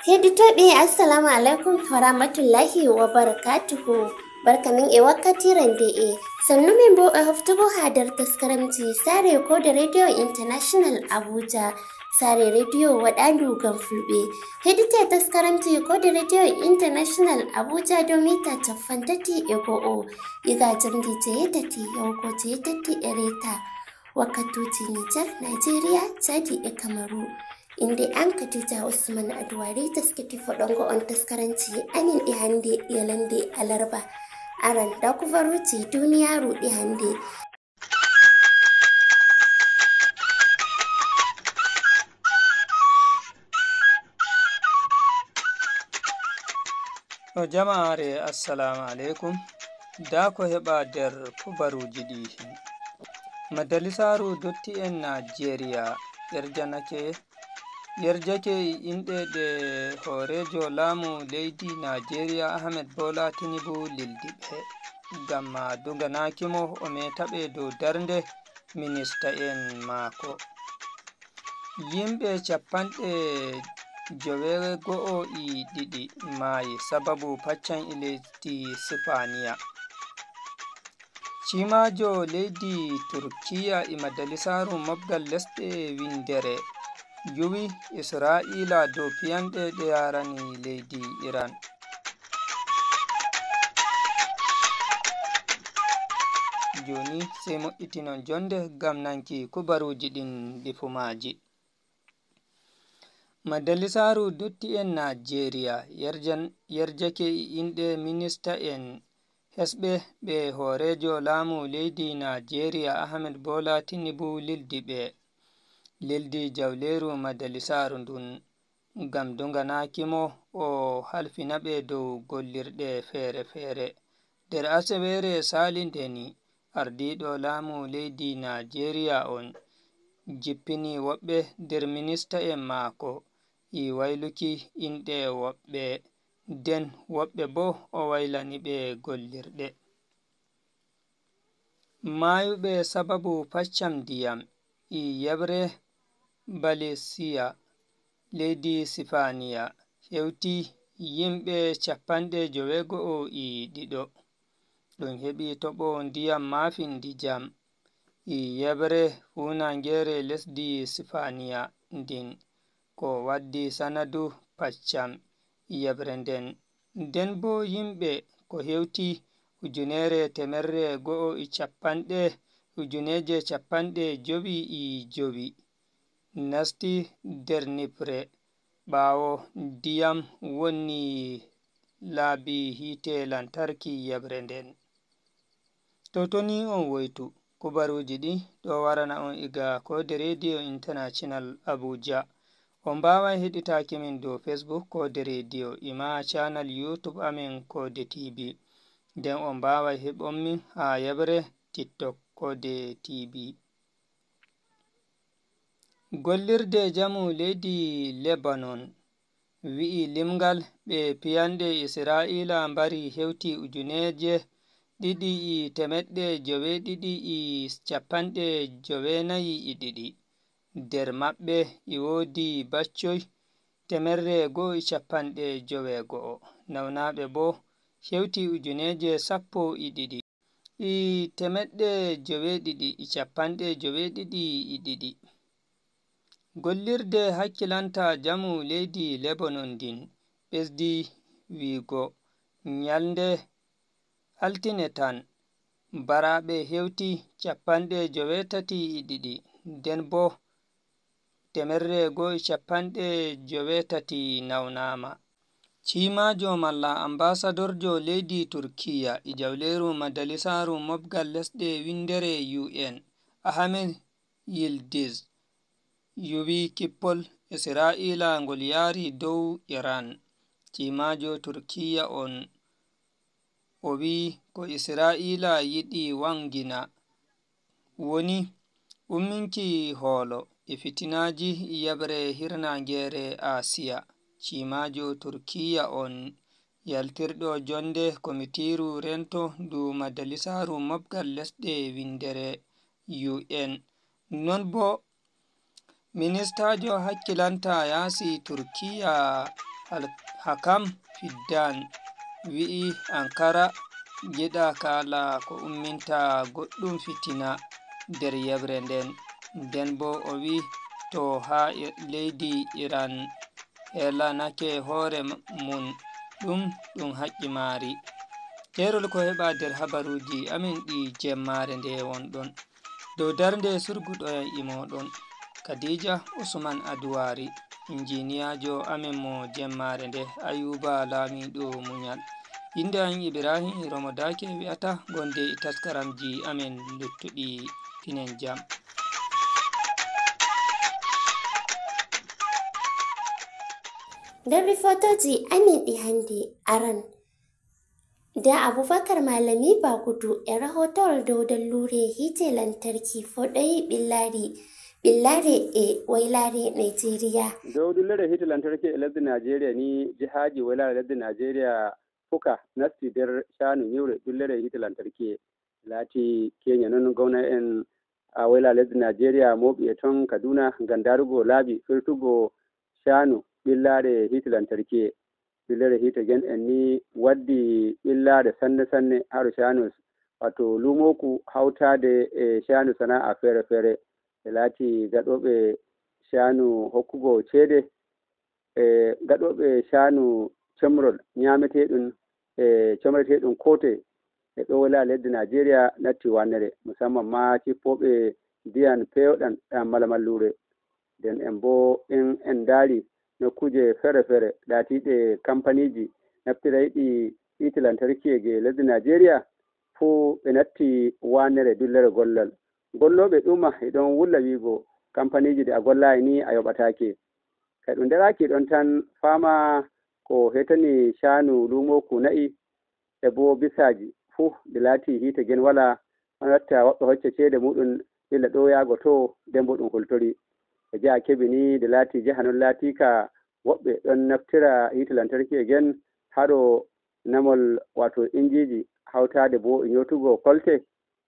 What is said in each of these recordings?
Heditoɓe assalamu alaikum warahmatullahi wabarakatuhu. Barkamin e wakkati rande sannu min bo e hoftugo ha nder taskaramji sare ko da radio international Abuja, sare radio waɗandu ngam fulɓe. Hedite taskaramji ko da radio international Abuja do mita cappantati e go'o iga jamdi jeyetati yahugo jeyetati e reta wakkatuji Nijar, Nigeria, Chadi e Kamaru. Inde an Khadija Usman Adwari taskiti fodongo on taskaranci anin e hande yalande alarba aran da kuvaruci duniyaru e hande. Jama'are assalamu alaikum, da ko heɓa nder kubaruji ɗi. Majalisaru dotti'en Najeriya yarjake inɗe ɗe horejo laamu leydi Najeriya Ahmed Bola Tinubu lildiɓe ngam duganakimo o metaɓe dow darnde minista en maako. Yimɓe capanɗe 92 maayi sababu paccan lesdi Sifaniya. Cimajo leydi Turkiya e majalisaru mofgal lesɗe windere yuwi Israila dow piyanɗe ɗe yarani leydi Iran. Joni sai mo'itinon jonde gam nanki kubaruji ɗin ɗifumaji. Majalisaru dotti'en Najeriya yarjake inɗe minista en hesɓe ɓe horejo laamu leydi Najeriya Ahmed Bola Tinubu lildi jawleru majalisaru ndun ngam dunganakimo o halfinaɓe dow gollirɗe fere-fere. Nder asawere salindeni ardiɗo laamu leydi Najeriya on jippini woɓɓe nder minista en maako i wailuki inɗe woɓɓe den woɓɓe bo o wailani ɓe gollirɗe. Mayuɓe sababu paccam ndiyam i yebre Balesiya leydi Sifaniya hewti yimɓe 92 ɗum heɓi toɓo ndiyam mafindi jam i yebre funangere lesdi Sifaniya ndin ko waddi sanadu paccam yebre nden bo yimɓe ko hewti 1950 nasti nder nifre ɓawo ndiyam wonni laabi hite lantarki yebre nden. Totoni on woytu kubaruji ɗi ɗo warana on iga kode radio international Abuja. On mbawai heɗitaki min dow Facebook kode radio ima channel YouTube amin kode TV. Nden on mbawai heɓon min ha yebre TikTok kode TV. Gollirde jamu leydi Lebanon wi'i limgal ɓe piyanɗe Israila mbari hewti 2,992 nder maɓɓe e wodi baccoy 190 nawnaɓe bo hewti 12,992. Gollirde hakkilanta jamu leydi Lebanon din ɓesdi wiigo nyalde altine tan baraɓe hewti 82 nden bo 190 nawnama. Cimajo malla ambasadorjo leydi Turkiya e jawleru majalisaru mofgal lesɗe windere UN Ahmed Yildiz yuwi kippol Israila ngol yari dow Iran. Cimajo Turkiya on o wi ko Israila yiɗi wangina woni umminki holo e fitinaji yebre hirnangere Asiya. Cimajo Turkiya on yaltirɗo jonde komitiru rento ndu majalisaru mofgal lesɗe windere UN. Non bo ministajo hakkilanta yasi Turkiya hakam fiddan wi'i ankara yiɗa kala ko umminta goɗɗum fitina nder yebre nden bo o wi to ha leydi iran helanake hore mun ɗum haqqi mari. Kerol ko heɓa nder habaruji amin ɗi jemmare nde wonɗon dow darnde surguɗoyan imoɗon Khadija Usman Aduwari, injiniyajo amin mo jemmare nde Ayuba Lamiɗo Munyal. Inde an Ibrahim Romodake wi'ata gonde taskaramji amin luttuɗi pinen jam. Nder fotoji amin ɗi hande aran da Abubakar Malami Bagudu e rahoton dow dallure hite lantarki foɗoyi ɓillare e wailare Nigeria. Dow dullere hite lantarki e lesdi Nigeria ni jihaji wailare lesdi Nigeria fuka nasti nder shanu nyure dullere hite lantarki lati Kenya non gwamna en a wailare lesdi Nigeria moɓi e ton Kaduna ngam darugo laabi firtugo shanu ɓillare hite lantarki. Dullere hite gen en ni waddi ɓillare sanne haro shanu wato lumoku hautade e shanu sana'a fere e lati gaɗoɓe shanu hokkugo cede e gaɗoɓe shanu comrol nyameteɗum e comreteɗum kote e ɗo wala leddi Nigeria natti wannere musamman ma cippoɓe ndiyan pewɗan ɗan malamallure nden en bo en dari nokkuje fere latiɗe kampaniji naftirayiɗi hite lantarki ge lesdi Nigeria fu ɓe natti wannere dullere gollal golloɓe ɗuma eɗon wulla wigo kampaniji ɗi a gollayi ni a yoɓatake kay ɗum daraki ɗon tan fama ko hetani shanu lumoku na'i e bo bisaji fu ɗi lati hite gen wala watta woɓɓe hocce cede muɗum illa ɗo yago to nden bo ɗum hultori e jaha Kebbi ni ɗi lati jaha non latika woɓɓe ɗon naftira hite lantarki e gen haɗo namol wato injiji hautade bo e nyotugo kolte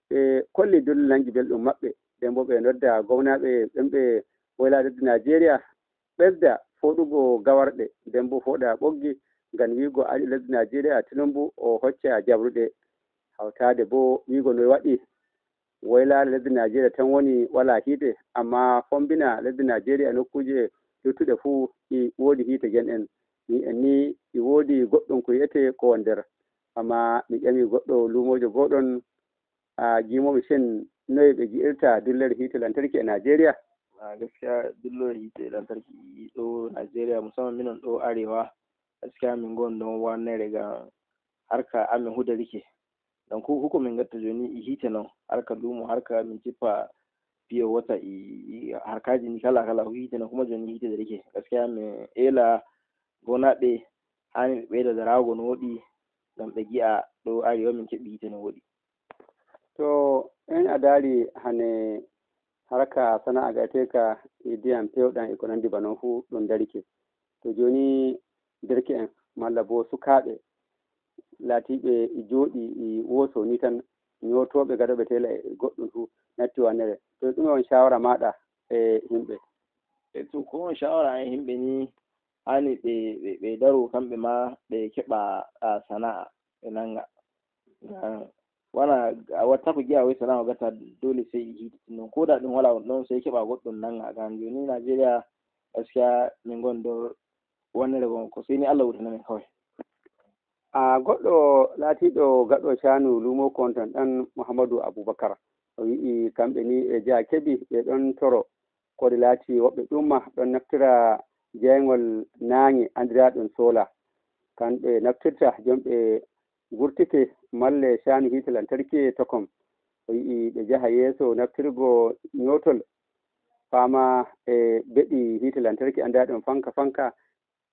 ɓe kolli dul nangi belɗum maɓɓe nden bo ɓe nodda gwamnaɓe ɓemɓe woyla lesdi Nigeria ɓesda foɗugo gawarɗe nden bo foɗa ɓoggi ngam wigo ari lesdi Nigeria Tinubu o hocca jabruɗe hautade bo wigo no waɗi woylare lesdi Nigeria tan woni wala hite amma fombina lesdi Nigeria nokkuje luttuɗe fuu ɗi woodi hite gen en ni ɗi woodi goɗɗum ko yiyete ko nder amma mi ƴami goɗɗo lumojo goɗon a gimomi sen noyi ɓe gi'irta dullere hite lantarki e Nigeria. Gaskiya dullere hite lantarki ɗo Nigeria musamman minon ɗo arewa gaskiya min gon don wannere ga harka amin hudarike dan ko huko min gatta joni i hite non harka lumo harka min cippa biyo wata i harkaji ni kala hite non kuma joni hite da rike gaskiya min ela gonaɓe hani ɓe ɓeyda darago no woɗi ngam ɓe gi'a ɗo arewa min keɓi hite no woɗi. To en a dari hane harka sana'a gateka e ndiyam pewɗam e ko nandi banon fu ɗum darike to joni derke en malla bo sukaɓe latiɓe e jooɗi e woso ni tan nyotoɓe gaɗoɓe tela e goɗɗum fu natti wannere to ɗum on shawara maɗa e himɓe. To ko on shawara e himɓe ni hani ɓe daro kamɓe ma ɓe keɓa sana'a ɓe nanga wana a watta ko gi'a wai sana'a gata dole sai i hiti non ko da ɗum wala non sai keɓa goɗɗum nanga gan joni Nigeria gaskiya min gon do wannere gon ko sai ni Allah wutana min kawai. A goɗɗo latiɗo gaɗɗo shanu lumo konton ɗan Muhammadu Abubakar o wi'i kamɓe ni e jaha Kebbi ɓe ɗon toro kode lati woɓɓe ɗumma ɗon naftira jeygol naange andiraɗum sola kamɓe naftirta jomɓe gurtike malle shanu hite lantarki tokom o yi'i ɓe jaha yeeso naftirgo nyotol fama e beɗi hite lantarki andiraɗum fanka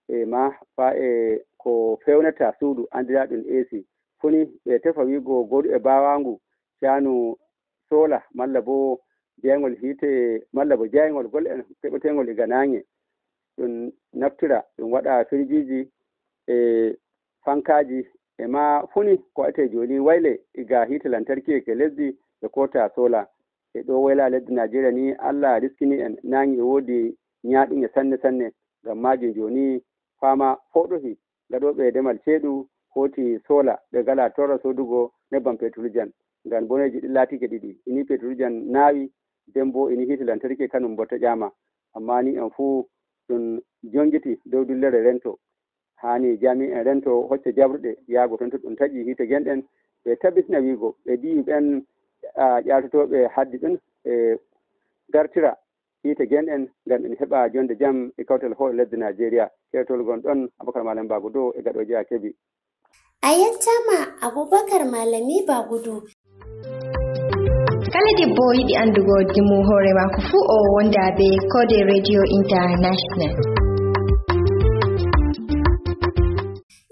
e ma fa e ko fewnata suudu andiraɗum AC funi ɓe tefa wigo goɗo e bawangu shanu sola malla bo jeygol hite malla bo jeygol gol en keɓetegol e ganange ɗum naftira ɗum waɗa firjiji e fankaji e ma funi ko ate joni wayle iga hite lantarki ke lesdi e kota sola e ɗo wayla lesdi Nigeria ni Allah riskini en nangi e woodi ñaaɗinge sanne ngam majum joni fama foɗohi gaɗoɓe demal ceeɗu hoti sola ɓe gala torra sodugo nebbam petrolijan ngam boneji ɗi laatike ɗiɗi ini petrolijan naawi nden bo ini hite lantarki kanum bo toƴama amma ni en fuu ɗum jongiti dow dullere rento hani jami en rento hocce jabruɗe yaago ton to ɗum taƴi hite genɗen ɓe tabitina wiigo ɓe mbi ɓen ƴatotoɓe haddi ɗum e gartira hite genɗen ngam en heɓa jonde jaam e kawtal hoore lesdi Najeriya keretol gon ɗon Aboubacar Malami Bagudo e gaɗoji ha Kebbi. A yettama Aboubacar Malami Bagudo. Kala debbo yiɗi andugo dimu hoore mako fuu o wonda be Kode Radio International.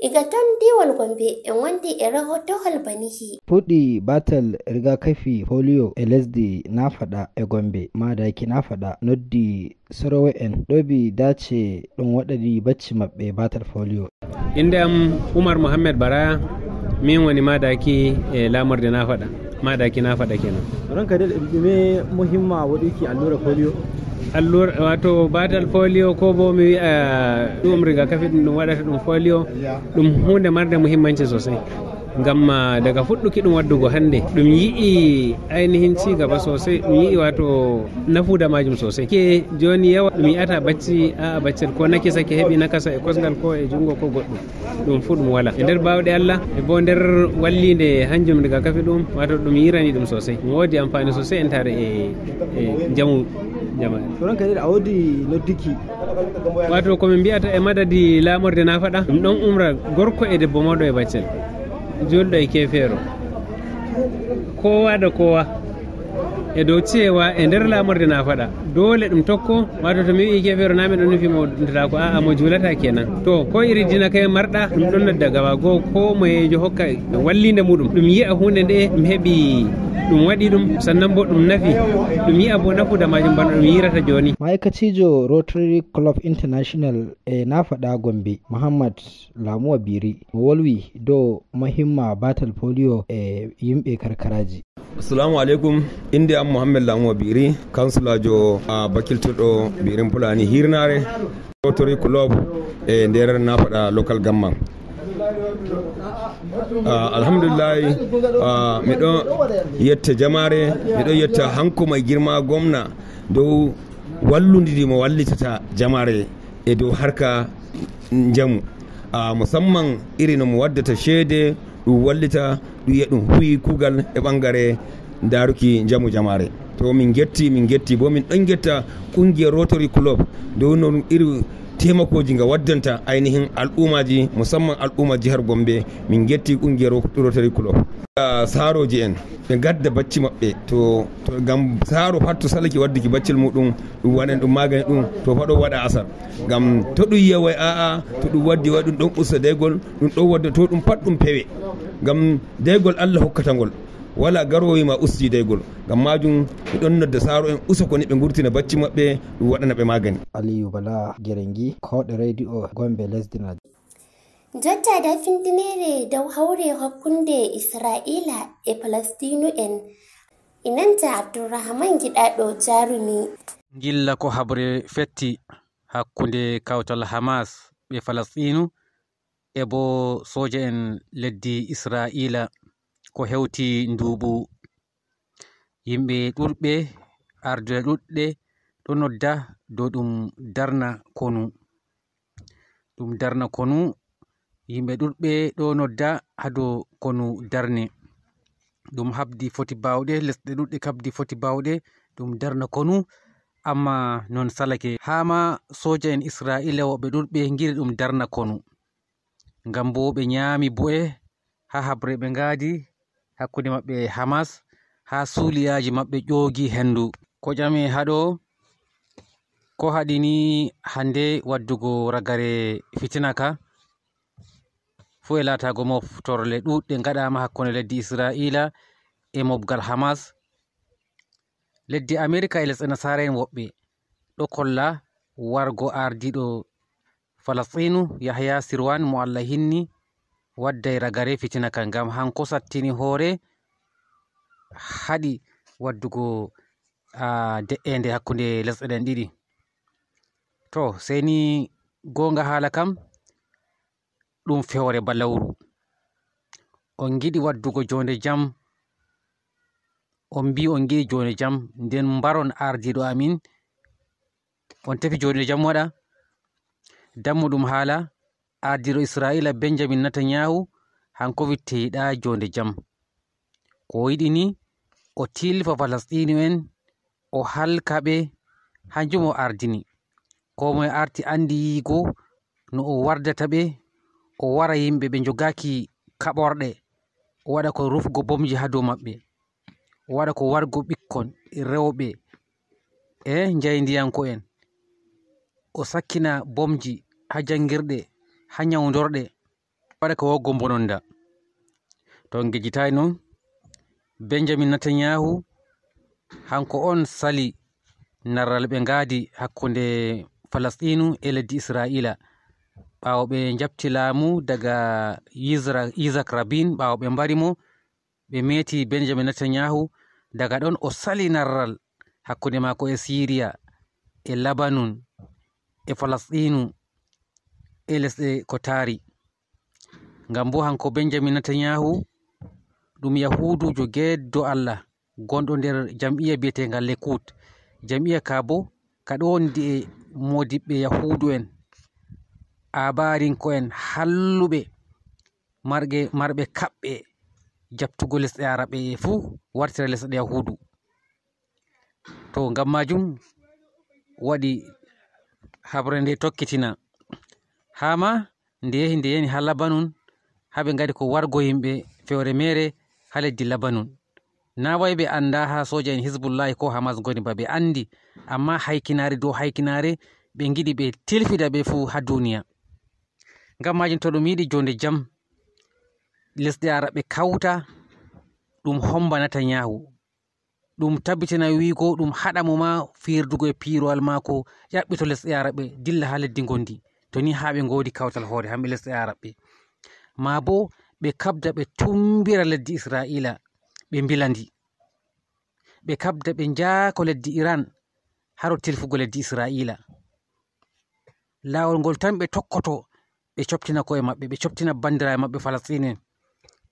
Iga ton diwal Gombe en wandi e rahotohol banihi. Fuɗi batal rigakafi polio e lesdi na faɗa e Gombe madaki na faɗa noddi sorowe en ɗobi dace ɗum waɗani bacci maɓɓe batal polio. Inde am Umar Muhammad Baraya min woni madaki e lamorde na faɗa. Madaki na faɗa kenan. Ranka da me muhimma waɗuki allura polio? Allura wato batal polio ko bo mi ɗum rigakafi ɗum waɗata ɗum polio ɗum hunde marde muhimmanci sosai. Ngam daga fuɗɗuki ɗum waddugo hande ɗum yi'i ainihin ci gaba sosai ɗum yi'i wato nafuda majum sosai ke joni yawa ɗum yi'ata bacci a baccel ko nakisa ke heɓi nakasa e kosgal ko e jungo ko goɗɗum ɗum fu ɗum wala e nder bawɗe Allah e bo nder wallide hanjum rigakafi ɗum wato ɗum yirani ɗum sosai ɗum wodi amfani sosai entare e jamu jama'a. Ranka da awodi noddiki wato ko min mbiyata e madadi lamorde na faɗa ɗum ɗon umra gorko e debbo mawɗo e baccel julɗo e kefeero kowa da kowa e dow cewa e nder lamorde na faɗa dole ɗum tokko wato to mi wi kefeero na miɗon nufi mo ɗumtata ko a'a mo julata kenan to ko iri dina kay marɗa ɗum ɗon nodda gaba goo ko moyejo hokka wallinde muɗum ɗum yi'a hunde nde ɗum heɓi ɗum waɗi ɗum sannan bo ɗum nafi ɗum yi'a bo nafuda majum bana ɗum yirata joni. Ma'aikacijo Rotary Club International e na faɗa Gombe Muhammad Lamuwa Biri mo wolwi do mahimma batal polio e yimɓe karkaraji. Assalamu alaikum, inde am Muhammad Lamuwa Biri kansulajo a bakiltoɗo Birin Fulani Hirnare Rotary Club e nder na faɗa local government. Alhamdulillahi miɗo yetta jamare miɗo yetta hanko mai girma gwamna dow walludidi mo wallitata jamare e dow harka jamu musamman iri no mo waddata ceede ɗum wallita ɗum yiya ɗum huwi kugal e ɓangare daruki jamu jamare to min getti bo min ɗon getta ƙungiyar Rotary Club dow non iri taimakoji ga waddanta ainihin al'ummaji musamman al'umma jihar Gombe min getti kungiyar Rotary Club saroji en ɓe gadda bacci maɓɓe to gam saro fatto salaki wadduki baccel muɗum ɗum waɗan ɗum magani ɗum to faɗo waɗa asar gam to ɗum yeway a'a to ɗum waddi waɗum ɗon usta daygol ɗum ɗon wadda to ɗum pat ɗum pewe gam daygol Allah hokkata ngol wala garoyima usti daygol gam majum ɓe ɗon nodda saro en usoko ni ɓe gurtina bacci maɓɓe ɗum waɗana ɓe magani. Aliyu Bala Gerengi Kode Radio Gombe lesdina. Jotta da findinere dow haure hakkunde Isra'ila e Palestinu en inanta Abdurrahman Giɗaɗo Jarumi. Gilla ko habre fetti hakkunde kawtal Hamas ɓe Palestinu e bo soja en leddi Isra'ila ko hewti nduuɓu yimɓe ɗuɗɓe arduɓe ɗuɗɗe ɗo nodda dow ɗum darna konu yimɓe ɗuɗɓe ɗo nodda ha dow konu darne ɗum habdi foti bawɗe lesɗe ɗuɗɗe kabdi foti bawɗe ɗum darna konu amma non salake hama soja en Isra'ila woɓɓe ɗuɗɓe giri ɗum darna konu ngam bo ɓe nyami bu'e ha habre ɓe ngadi hakkude maɓɓe Hamas ha suuliyaji maɓɓe ƴoogi hendu ko ƴame haɗo ko haɗi ni hande waddugo ragare fitina ka fu e latago moftorle ɗuɗɗe gaɗama hakkunde leddi Isra'ila e mobgal Hamas leddi Amerika e lesɗe nasara en woɓɓe ɗo kolla wargo ardiɗo Falastinu Yahya Sirwan mo Allah hinni wadday ragare fitina kan ngam hanko sattini hoore haɗi waddugo de'ende hakkunde lesɗe ɗen ɗiɗi to seni gonga haala kam ɗum fewre ba lawru. On giɗi waddugo jonde jam, on mbi on giɗi jonde jam, nden mbaron ardiɗo amin on tefi jonde jam waɗa. Dammuɗum haala ardiɗo Israila Benjamin Netanyahu hanko witte yiɗa jonde jam. Ko yiɗi ni o tilfa Falasɗinu en, o halka ɓe, hanjum o ardini. Ko moye arti andi yigo no o wardata ɓe, o wara yimɓe ɓe jogaki kaɓorɗe, o waɗa ko rufgo bomji ha dow maɓɓe, o waɗa ko wargo ɓikkon rewɓe njaydiyanko en, o sakkina bomji ha jangirɗe, ha nyawdorɗe, waɗa ko woggo bononda. To on gejjitayi noon, Benjamin Netanyahu hanko on sali narral ɓe ngadi hakkunde Falasɗinu e leddi Israila ɓawo ɓe jabti laamu daga Yitzhak Rabin, ɓawo ɓe mbari mo ɓe meti Benjamin Netanyahu. Daga ɗon o sali narral hakkunde mako e Syria, e Lebanon, e Falasɗinu, e lesɗe ko taari. Ngam bo hanko Benjamin Netanyahu ɗum Yahudujo geddo Allah gonɗo nder jam'iya biyetenga Likud. Jam'iya ka bo ka ɗo wondi e modiɓɓe Yahudu en, abarinko en halluɓe, marɓe kaɓɓe jabtugo lesɗe Arabe fuu wartira lesɗe Yahudu. To ngam majum waɗi habre nde tokkitina, hama nde yani ha Lebanon, habe ngadi ko wargo yimɓe fewre mere ha leddi Lebanon. Na wai ɓe anda ha soja en Hizbullahi ko Hamas goni ba, ɓe andi, amma haykinare dow haykinare ɓe giɗi ɓe tilfida ɓe fuu ha duniya. Ngam majum to ɗum yiɗi jonde jam, lesɗe Arabe kawta ɗum homba Netanyahu, ɗum tabbitina wigo ɗum haɗa mo ma firdugo e pirowal mako ƴaɓɓito lesɗe Arabe dilla ha leddi gondi, to ni ha ɓe ngodi kawtal hoore hamɓe lesɗe Arabe. Ma bo ɓe kabda ɓe tumbira leddi Israila ɓe mbilandi, ɓe kabda ɓe njaako leddi Iran haro tilfugo leddi Israila. Lawol ngol tan ɓe tokkoto ɓe coptina koye maɓɓe, ɓe coptina bandiraɓe maɓɓe Falasɗinu.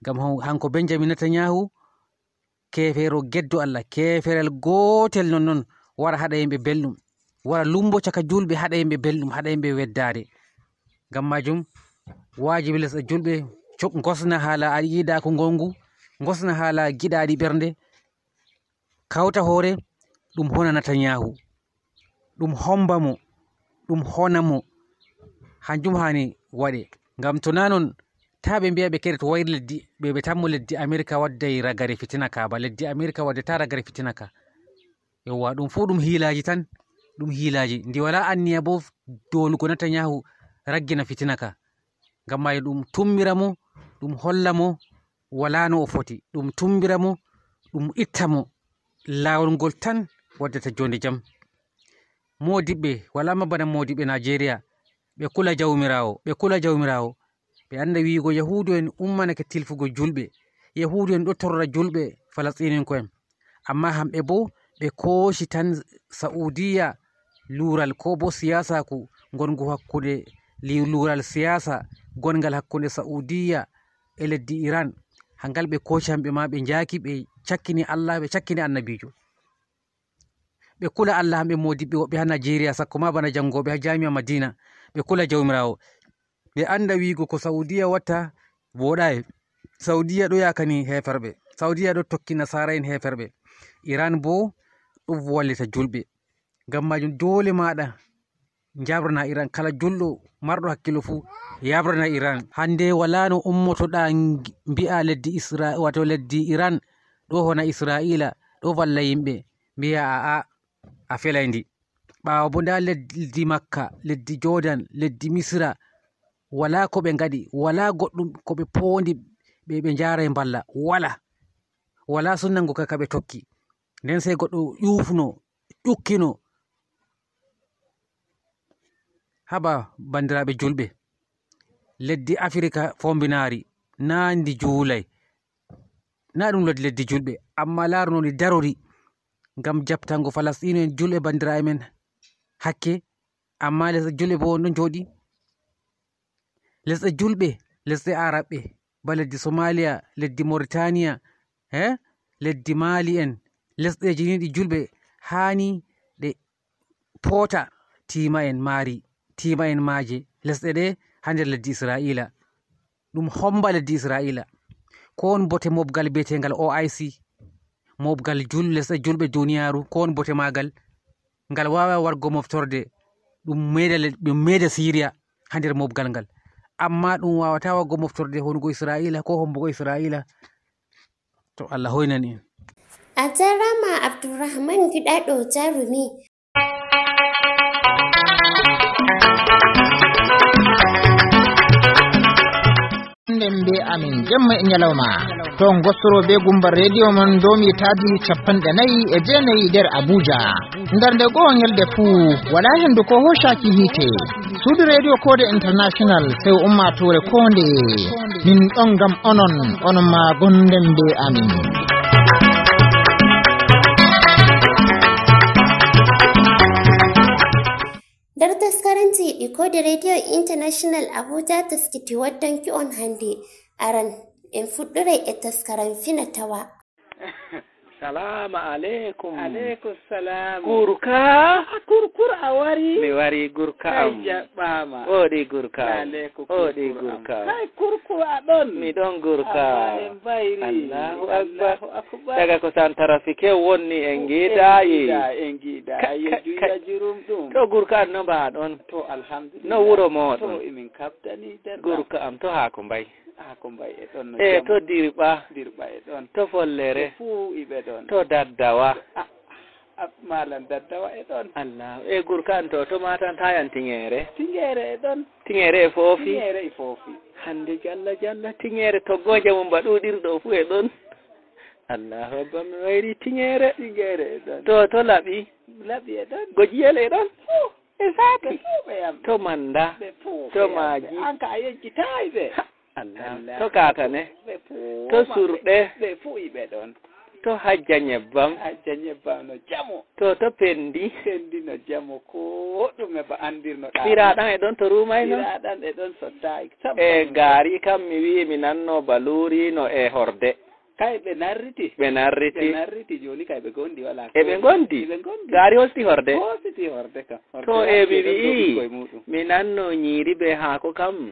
Ngam hanko Benjamin Netanyahu kefero geddo Allah, keferel gotel nonnon wara haɗa yimɓe belɗum, wara lumbo caka julɓe haɗa yimɓe belɗum, haɗa yimɓe weddare. Ngam majum wajibi lesɗe julɓe gosna haala aqidaku gongu, gosna haala giɗaɗi ɓernde, kawta hoore ɗum hona Netanyahu, ɗum homba mo, ɗum hona mo, hanjum hani waɗe. Ngam to nanon ta ɓe mbiya ɓe kedi to wayri leddi ɓe tammo leddi Amerika wadday ragare fitina ka ba, leddi Amerika waddata ragare fitina ka. Yawwa ɗum fu ɗum hilaji tan, ɗum hilaji ndi wala anniya bo dolugo Netanyahu raggina fitina ka. Ngam mai ɗum tummira mo, ɗum holla mo wala no o foti, ɗum tumbira mo, ɗum itta mo. Lawol ngol tan waddata jonde jam. Modiɓɓe wala ma bana modiɓɓe Nigeria, ɓe kula jawmirawo, ɓe kula jawmirawo, ɓe anda wiigo Yahudu en ummanake tilfugo julɓe, Yahudu en ɗo torra julɓe Falasɗinu en, amma hamɓe bo ɓe kooshi tan Saudiya lural ko bo siyasaku gongu hakkunde lural siyasa gongal hakkunde Saudiya e leddi Iran, hangal ɓe kooshi hamɓe ma ɓe njaaki ɓe cakkini Allah, ɓe cakkini annabijo. Ɓe kula Allah hamɓe modiɓɓe woɓɓe ha Nigeria, sakko ma bana jangoɓe ha Jami'a Madina, ɓe kula jawmirawo, ɓe anda wiigo ko Saudiya watta woɗayi. Saudiya ɗo yakani heferɓe, Saudiya ɗo tokki nasara en heferɓe, Iran bo ɗo wallita julɓe. Ngam majum dole maɗa jabrana Iran, kala julɗo marɗo hakkilo fu yabrana Iran. Hande wala no ummotoɗa mbi'a leddi Israila, wato leddi Iran ɗo hona Israila, ɗo valla yimɓe, mbi'a aa a felayndi. Ɓawo bo nda leddi Makka, leddi Jordan, leddi Misra, wala ko ɓe ngaɗi, wala goɗɗum ko ɓe pondi ɓe njaray mballa, wala sunnango ka ɓe tokki. Nden sai goɗɗo ƴufno ƴukkino. Haba bandiraɓe julɓe, leddi Afrika fombinari na ndi juulay, na ɗum leddi julɓe, amma laaru no ndi darori ngam jabtango Falasɗinu en julɓe bandiraɓe men hakke, amma lesɗe julɓe bo no jooɗi. lesɗe julɓe lesɗe araɓɓe ba leddi somalia, leddi mauritania, leddi mali en, lesɗeji ni ɗi julɓe hani ɗe poota tima en maje lesɗe ɗe ha nder leddi israila. ɗum homba leddi israila ko on bote mobgal biyetegal OIC, mobgal lesɗe julɓe duniyaru, ko on bote magal ngal wawa wargo moftorde ɗum meda Syria ha nder mobgal ngal, amma ɗum wawata wargo moftorde honugo israila ko hombugo israila. to Allah hoynani en. A jarama Abdulrahman Gidaɗo jarumi. Be amin jemma e nyalawma ton gostoro be gumbar radio mon domi taadi 49 der Abuja ndarde go nyelde fu wala hendu ko hoshaki hite suudu radio Kode International sai ummatore konde min don gam onon ma gonden be amin. Dar taskaranci Kode Radio International Abuja taskiti waddan ki on hande aran en fuddure e taskaran finatawa. Salamu alaikum. Alaikum salam. Gurka? Kurkur a wari? Mi wari gurka am. Kai jaɓɓama. Oɗi gurka am. Oɗi gurka am. Kai kurkur a ɗon? Mi ɗon gurka. En bayri. Allahu akbar. Daga ko san tarafike wonni en gidayi. En gida. Juya jurum ɗum. To gurka am no mba ɗon. To alhamdulillah. No wuro moɗon. To imin kaftani der. Gurka am to haako mbay. Haako mbay e ɗon. To dirɓa. Dirɓa e ɗon. To follere. Fu iɓe ɗon. To daddawa. Malam daddawa e ɗon. Allah gurkan to matan tayan tingere. Tingere e ɗon. Tingere e foofi. Tingere e foofi. Hande jalla tingere toggoje mum baɗuɗirɗo fu e ɗon. Allahu akbar mi wayri tingere. Tingere e ɗon. To laɓi. Laɓi e ɗon. Gojiyel e ɗon. E saake fu ɓe yam. To manda. To maji. Anka a yejjitayi ɓe. Allah. To katane. To surɗe. Ɓe fu iɓe ɗon. To hajja nyebbam. Hajja nyebbam no jamo. To pendi. Pendi no jamo ko ɗume ba andirno ɗa. Ɓiraɗan e ɗon to rumayno. Ɓiraɗan e ɗon sottayi. E gaari kam mi wi mi nanno balurino e horde. Kay ɓe narriti. Ɓe narriti joni kay ɓe gondi wala. E ɓe gondi. Gaari hosti horde. Hosti horde kam. To e mi wi'i mi nanno nyiri be haako kam.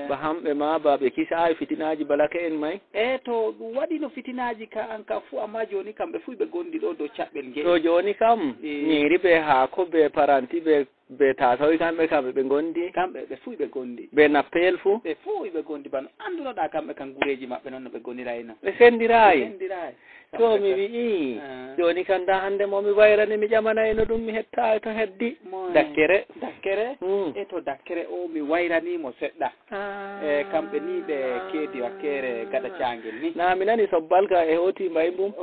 Ba hamɓe ma ba ɓe kisayi fitinaji balake en may. To ɗum waɗi no fitinaji ka an ka fu amma joni kam ɓe fu ɓe gondi ɗo dow caɓɓel ngel. To joni kam nyiri be haako be paranti be tasoy kamɓe ɓe gondi. Kamɓe ɓe fu ɓe gondi. Be nappel fu. Ɓe fu ɓe gondi bano andunoɗa kamɓe kan gureji maɓɓe noon no ɓe gondirayno. Ɓe sendirayi. To mi wi'i joni kan da hande mo mi wayrani mi ƴamana no ɗum mi hetta to heddi. Dakkere. E to dakkere o mi wayranimo seɗɗa. Kamɓe ni ɓe keedi wakkere gaɗa cangel ni. Na mi nani sobbal ka e hoti mbayimbum.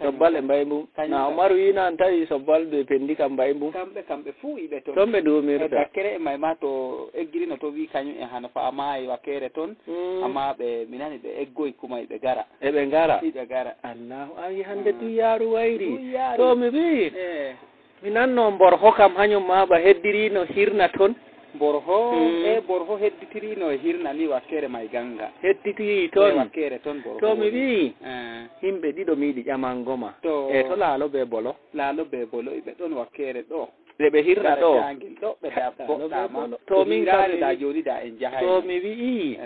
Sobbal e mbayimbum. Na Omar wi nan tawi sobbal ɓe pendi kam mbayimbum. Kamɓe fu iɓe toon. Toon ɓe dumirta. Dakkere e mayma to eggirino to wi kañum e hano fa ama e wakkere toon. Amma mi nani ɓe eggoy kuma ɓe gara. Eɓe gara. Iɓe gara. Allahu ayi hande duyaru wayri. To mi wi mi nanno Borho kam hañum ma ba heddirino hirna toon. Borho hedditirino e hirna ni wakkere may ganga. Hedditiri toon. Wakkere toon Borho. To mi wi himɓe ɗiɗo mi yiɗi ƴamangoma. To Laalo be Bolo. Laalo be Bolo iɓe ɗon wakkere ɗo. Ɓe hirna ɗo. Ɓe dabboɗama. To min kam da joni da en jahay. To mi wi'i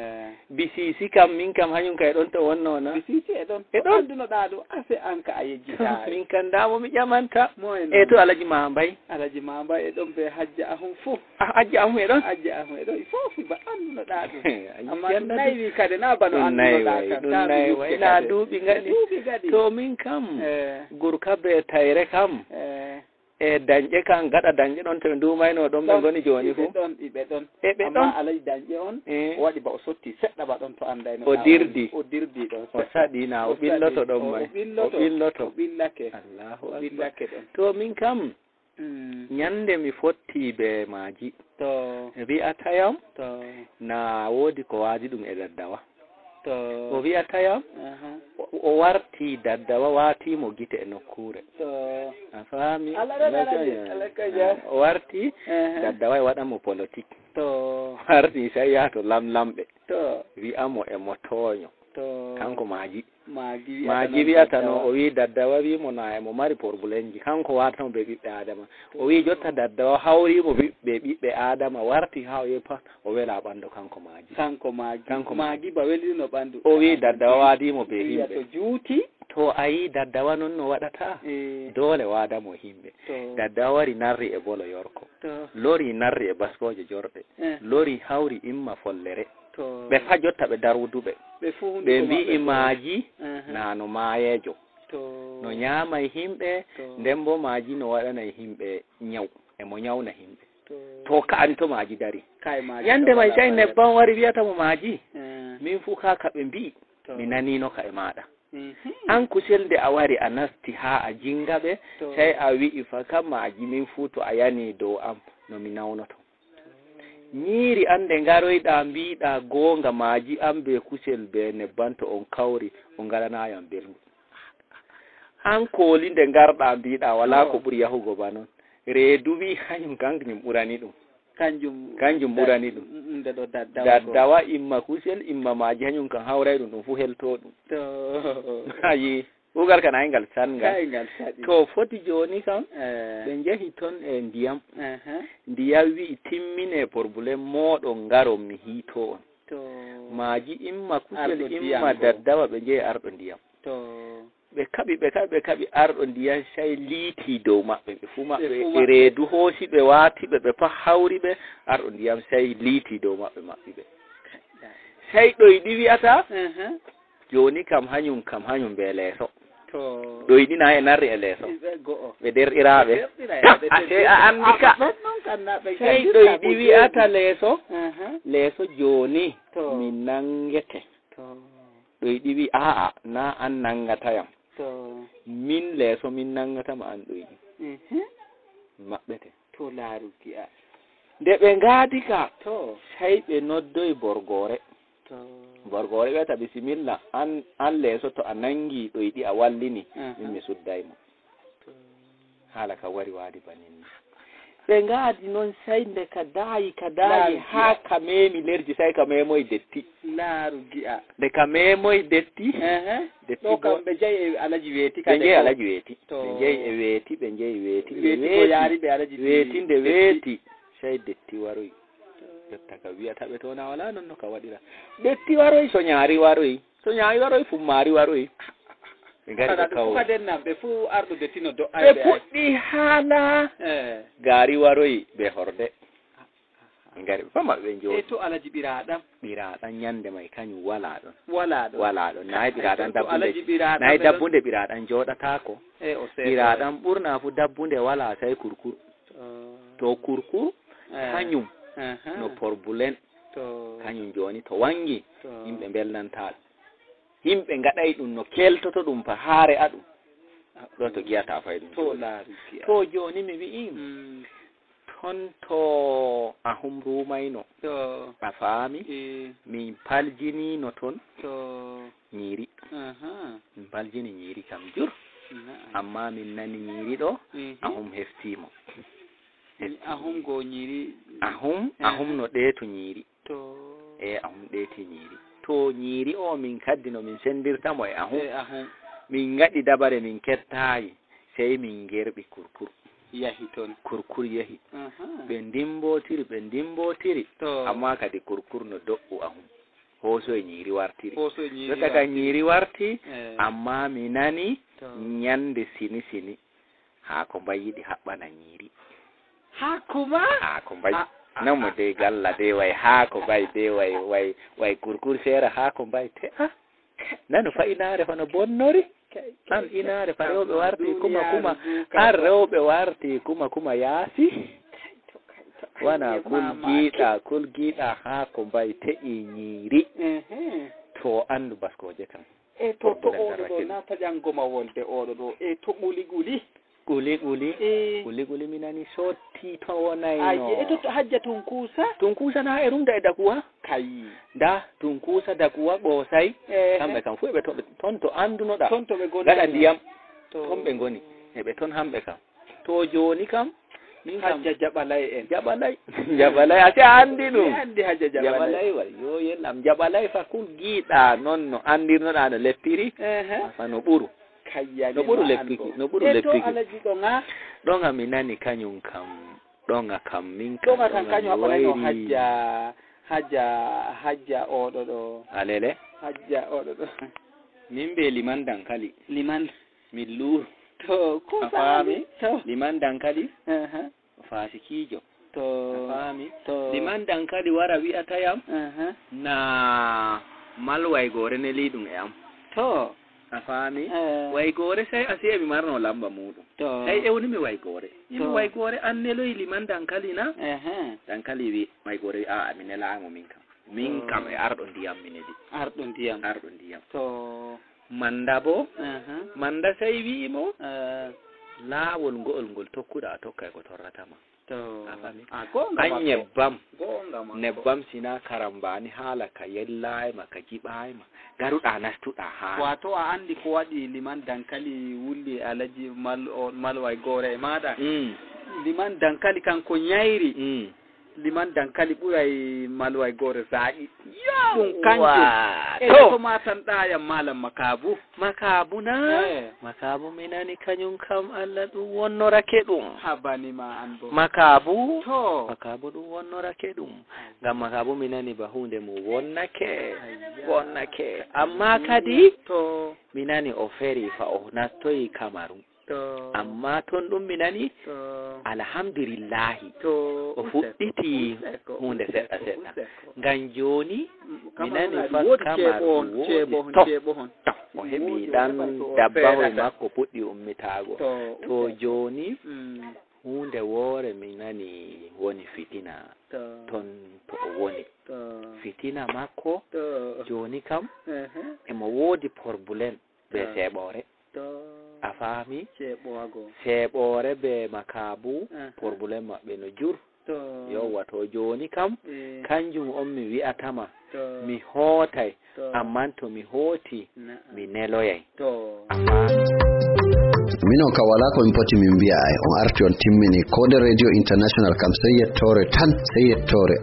Bisisi kam min kam hañum kay ɗon to wonno na. Bisisi e ɗon. E ɗon andunoɗa ɗo ase an ka a yejjita. Min kan damo mi ƴamanta. To Alaji Mambay. Alaji Mambay e ɗon be Hajja Ahum fu. Hajja Ahum e ɗon. Hajja Ahum e ɗon fofi ba andunoɗa ɗum. Amma ɗum nayi kade na bano andunoɗa ka. Ɗum nayi na duuɓi gaɗi. To min kam Gurka be Tayre kam. E dañƴe kan gaɗa dañƴe ɗon to ɓe ndumayno ɗon ɓe goni joni fu. Ɓe ɗon. Amma Alaji dañƴe on waɗi ba o sotti seɗɗa ba ɗon to andayno. O dirdi ɗon. O saɗina o ɓilloto ɗon may. O ɓillake. Allahu akbar. Ɓillake ɗon. To min kam ñande mi fotti be maaji. To wi'atayam na woodi ko waadi ɗum e daddawa. o wi'atayam o warti daddawa watimo gite e nokkure a faami o warti daddawa e waɗamo politique warti sai yaha to lamlamɓe wi'amo emo tooño kanko maaji wi'ata no o wi daddawa wimo na emo mari probléme ji kanko watamo ɓe ɓiɓɓe adama o wi jotta daddawa hawrimo ɓe ɓiɓɓe adama warti ha o yehi pat o wela ɓandu kanko maaji ba welino ɓandu o wi daddawa wadimo ɓe himɓe to juuti to a yi daddawa noon no waɗata doole wadamo himɓe daddawa wari narri e bolo yorko lori narri e baskoje jorɗe lori hawri imma follere ɓe fa jotta ɓe darwuduɓe ɓe mbi'i maaji nano maayejo no ñaamay himɓe nden bo maaji no waɗanay himɓe ñaw emo ñawna himɓe to ka'ani to maaji dari yande may say nebban wari wiyatamo maaji min fuu ka kaɓe mbi'i mi nanino ka e maɗa an kusel nde a wari a nasti ha a jingaɓe say a wi'i fa kam maaji min fuu to a yani dow am no mi nawnoto ñiiri ande ngaroyɗa mbiɗa goonga maaji am be kusel be nebban to on kawri o ngalanayam belngu han kooli nde ngarɗa mbiɗa wala ko ɓuri yahugo ba noon reedu wi kañum kañum ɓurani ɗum kanjum ɓurani ɗum daddawa imma kusel imma maaji hañum kan hawray ɗum fuu helto ɗum ayi ugal kan ayngal sangal to foti joni kam ɓe njehi toon e ndiyam ndiyam wi timmine probléme moɗon ngaron mi hiito on maaji imma kusel imma daddawa ɓe njehi arɗo ndiyam ɓe kaɓi arɗo ndiyam say liiti dow maɓɓe ɓe fuu maɓɓe reedu hoosi ɓe waatiɓe ɓe pat hawri ɓe arɗo ndiyam say liiti dow maɓɓe maɓɓiɓe say ɗoyɗi wi'ata joni kam hañum be leeso ɗoyɗina e narri e leeso ɓe derɗiraɓe te a andi ka say ɗoyɗi wi'ata leeso joni min nangete ɗoyɗi wi a'a na an nangatayam min leeso min nangatama an ɗoyɗi maɓɓete to laaruki a nde ɓe ngaadi ka say ɓe noddoy borgore wiyata bisimilla an leeso to a nangi ɗoyɗi a wallini min mi suddaymo haala ka wari waadi baninni ɓe ngaadi noon say nde ka daayi haa ka meemi lerji say ka meemoye detti laarugi'a nde ka meemoye detti ɗo kam ɓe jeyi e alaji weeti ɓe jeyi alaji weeti ɓe jeyi e weeti ɓe jeyi weeti ko yaari ɓe alaji weeti nde weeti say detti waroy jotta ka wiyata ɓe to na wala noon no ka waɗira detti waroy so ñaari waroy fummaari waroy ɓe ngari ɓe kawdennan ɓe fuu arɗo detti no do'a ɓe puɗɗi haala gaari waroy ɓe horde ɓe ngari ɓe fama ɓe jooɗi to alaji ɓiraaɗam ñande may kañum wala ɗon nayi ɓiraaɗam dabbunde ɓiraaɗam jooɗatako ɓiraaɗam ɓurna fu dabbunde wala say kurkur to kurkur kañum no probléme kañum joni to wangi yimɓe belnanta ɗum yimɓe ngaɗay ɗum no keltoto ɗum fa haare a ɗum ɗo to giyata fay ɗum to joni mi wi'im ton to a humrumayno a faami min paljinino ton ñiiri min paljini ñiiri kam jur amma min nani ñiiri ɗo ahum heftimo ahum go ñiiri ahum no ɗeeto ñiiri ahum ɗeeti ñiiri to ñiiri o min kaddi no min sendirtamo e ahum min ngaɗi dabare min kettaayi sey min gerɓi kurkur yahi toon kurkur yahi ɓe ndimbootiri amma kadi kurkur no do'u ahum hooso e ñiiri wartiri jotta ka ñiiri warti amma mi nani ñande sini haako mbayiɗi haɓɓana ñiiri haako mbayi nanmo de galla de way haako mbayi de way kurkur seera haako mbayi te nano fa inaare hono bonnori an inaare fa rewɓe warti kuma har rewɓe warti kuma yaasi wana kulgiiɗa haako mbayi te'i ñiiri to andu baskoje kan to oɗo ɗo na taƴangoma wolde oɗo ɗo to ɓuli kuli minani sotti to wonay ayi to hajja tunkusa na erumda e dakuwa kai da tunkusa dakuwa ɓosay kamɓe kam fu eɓe ton to andunoɗa ton to ɓe goni gaɗa ndiyam ton ɓe goni eɓe ton hamɓe kam to joni kam hajja jaɓalay ase andi ɗum andi hajja jaɓalay way yo yellam jaɓalay fa ku giiɗa noon no andirnoɗa no leppiri fa no ɓuru no ɓuru leppiki ɗonga mi nani kañum kam ɗonga kam min kam kañum haɓanano hajja oɗo ɗo alele hajja oɗo ɗo min be liman dankali liman min luru to ko faami liman dankali fasikijo to faami liman dankali wara wi'atayam na mal waygore ne liɗum e am to a faami waygore sai a siya mi marno lamba muɗum sai ewni mi waygore imi waygore an neloyi liman dankali na dankali wi waygore a mi nelamo min kam e arɗo ndiyam minedi arɗo ndiyam to manda bo manda sai wi'imo laawol ngol tokkuɗa a tokkay ko torratama an nebbam sina karambani haala ka yellayma ka jiɓayma garuɗa nastuɗa ha wato a andi ko waɗi liman dankali wulli alaji malway gore e maɗa liman dankali kanko ñayri liman dankali ɓuray malway gore zaaƴi ɗum kanjum to matanɗayam malam makabu na makabu minani kañum kam Allah ɗum wonnorake ɗum habanima an bo makabu ɗum wonnorake ɗum ngam makabu minani ba hunde mo wonnake amma kadi to minani o feri fa o nattoyi Kamaru amma ton ɗum minani alhamdulillahi o fuɗɗiti hunde seɗɗa ngam joni minani fa Kamaru o heɓi ɗan dabbahoy makko puɗɗi ummitago to joni hunde woore minani woni fitina ton to o woni fitina makko joni kam emo woodi probléme be seɓore a faami seɓore be makabu probléme maɓɓe no jur yowa to joni kam kanjum on mi wi'atama mi hootay amman to mi hooti mi neloyay minon ka wala ko min poti min mbiya ay on arti on timmini Kode Radio International kam sey yettore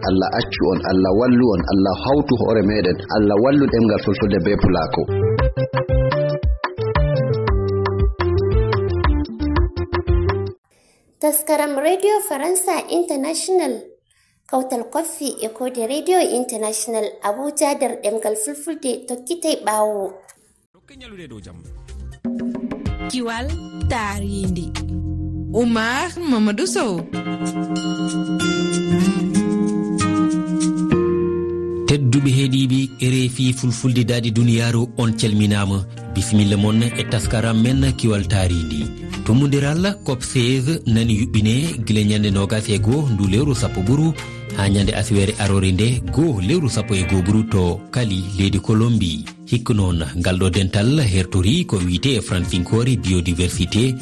Allah accu on, Allah wallu on, Allah hawtu hoore meɗen, Allah wallu ɗemgal fulfulde be pulako. Taskaram Radio Faransa International Kautal Kofi e Kode Radio International Abuja dar ɗemgal fulfulde tokkitay ɓawo. Kiwal Tarindi Oumar Mamadou Sow. Tedduɓe heeɗiɓe RFI fulfulde daɗi duniyaru on calminama bisimilla mon e taskaram men Kiwal Tarindi. Tumudiral COP 16 nani yuɓɓine gila ñande 21 ndu lewru sappo ɓuru ha ñande aswere arore nde lewru sappo e ɓuru to Kali leydi Colombie. Hikku noon ngalɗo dental hertori ko wiyete franfinkore biodiversité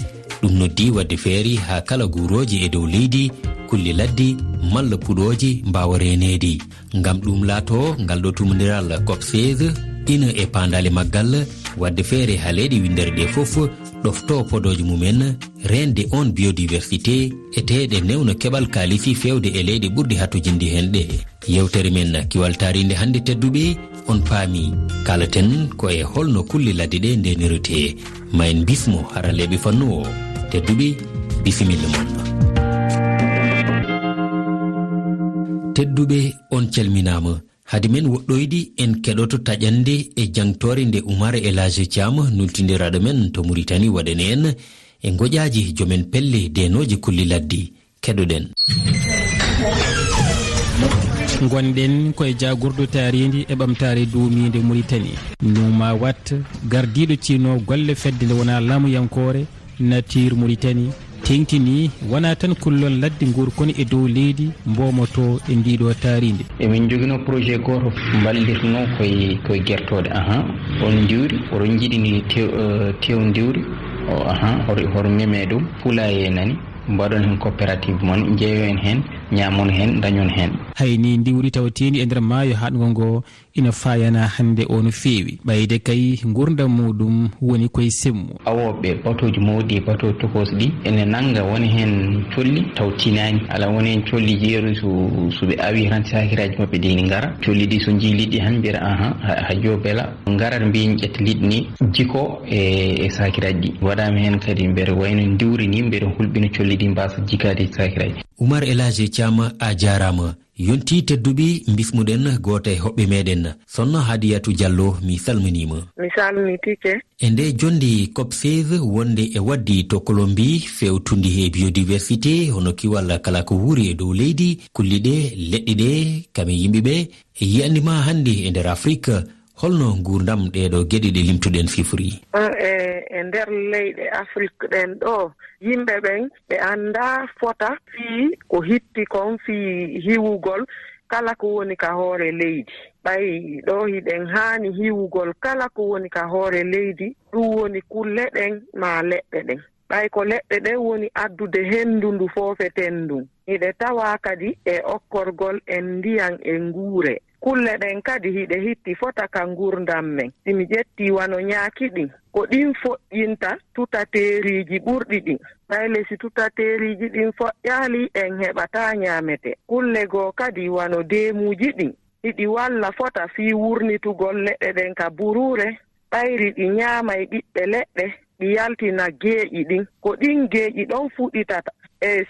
ɗum noddi wadde feeri ha kala guroji e dow leydi kulli laddi malla puɗoji mbawa renedi ngam ɗum laato ngalɗo tumudiral COP 16 ina e pandale maggal wadde feere ha leyɗe windere ɗe fof ɗofto podoji mumen rende on biodiversité e teɗe newno keɓal kalisi fewde e leyɗe ɓurɗi hattojindi hen ɗe. Yewtere men Kiwal Tarinde hande tedduɓe on paami kalaten ko e holno kulli ladde ɗe ndenirete ma en bismo haraleɓe fannu o. Tedduɓe bisimilla mon. Tedduɓe on calminama hade men woɗɗoydi en keɗoto taƴande e jangtore nde Oumar Elage Thiam nultidiraɗo men to Mauritanie waɗane en e goƴaji jomen pelle denoje kulli laddi keɗoɗen. gonɗen koye jagurdo taridi e ɓamtare duumide Mauritanie numa wat gardiɗo cino golle fedde nde wona laamuyankore nature Mauritanie tengtini wona tan kullon ladde nguur kono e dow leydi mbomoto e ndiɗo tarinde. Emin joguino projet goto ballirno koye gertode on juuri oɗon jiiɗini tew diwri hor meme ɗum fulaye nani mbaɗon hen coopérative mon jeeyoen hen ñamon hen dañon hen. hayni ndiwri tawteni e nder maayo haɗgo ngo ina fayana hande o no feewi ɓayde kay gurdam muɗum woni koye semmu. awoɓe batoji mawɗi bato tokos ɗi ene nanga woni hen colli taw tinani ala woni hen colli jeeru soɓe awi tan sakiraji mabɓe ɗi ne gara colli ɗi so jii liɗɗi han mbiyata ha jobela garat mbiyen ƴetta liɗɗi ni jiko e sakiraji ɗi waɗama hen kadi mbeɗa wayno ndiwri ni mbeɗa hulɓina colli ɗi mbasa jikade sakiraji. Oumar Elhaji Thiam a jarama. Yonti tedduɓe bismuɗen goto e hoɓɓe meɗen sonno Hadiyatu Diallo mi salminima. Mi salmitike. E nde jondi COP16 wonde e waddi to Colombie fewtundi e biodiversité hono kiwal kala ko wuuri e dow leydi kulli ɗe leɗɗi ɗe kame yimɓeɓe e yiyandima hande e nder Afrique holno gurdam ɗeɗo gueɗe ɗe limtuɗen sifori. E nder leyɗe Afrique ɗen ɗo yimɓe ɓen ɓe anda fota fii ko hitti kon fii hiwugol kala ko woni ka hoore leydi. ɓay ɗo hiɗen haani hiwugol kala ko woni ka hoore leydi ɗum woni kulle ɗen ma leɗɗe ɗen. ɓay ko leɗɗe ɗen woni addude henndu ndu foofeten ndun. hiɗe tawa kadi e okkorgol en ndiyan e nguure. kulle ɗen kadi hiɗe hitti fota ka gurdam men. simi ƴetti wano ñaaki ɗin ko ɗin foƴƴinta tutateeriji ɓurɗi ɗin. ɓayle si tutateeriji ɗin foƴƴaali en heɓata ñaamete. kulle goo kadi wano deemuji ɗin hiɗi walla fota fii wurnitugol leɗɗe ɗen ka buruure. ɓayri ɗi ñaamay ɓiɓɓe leɗɗe ɗi yaltina geeƴi ɗin ko ɗin geeƴi ɗon fuɗitata.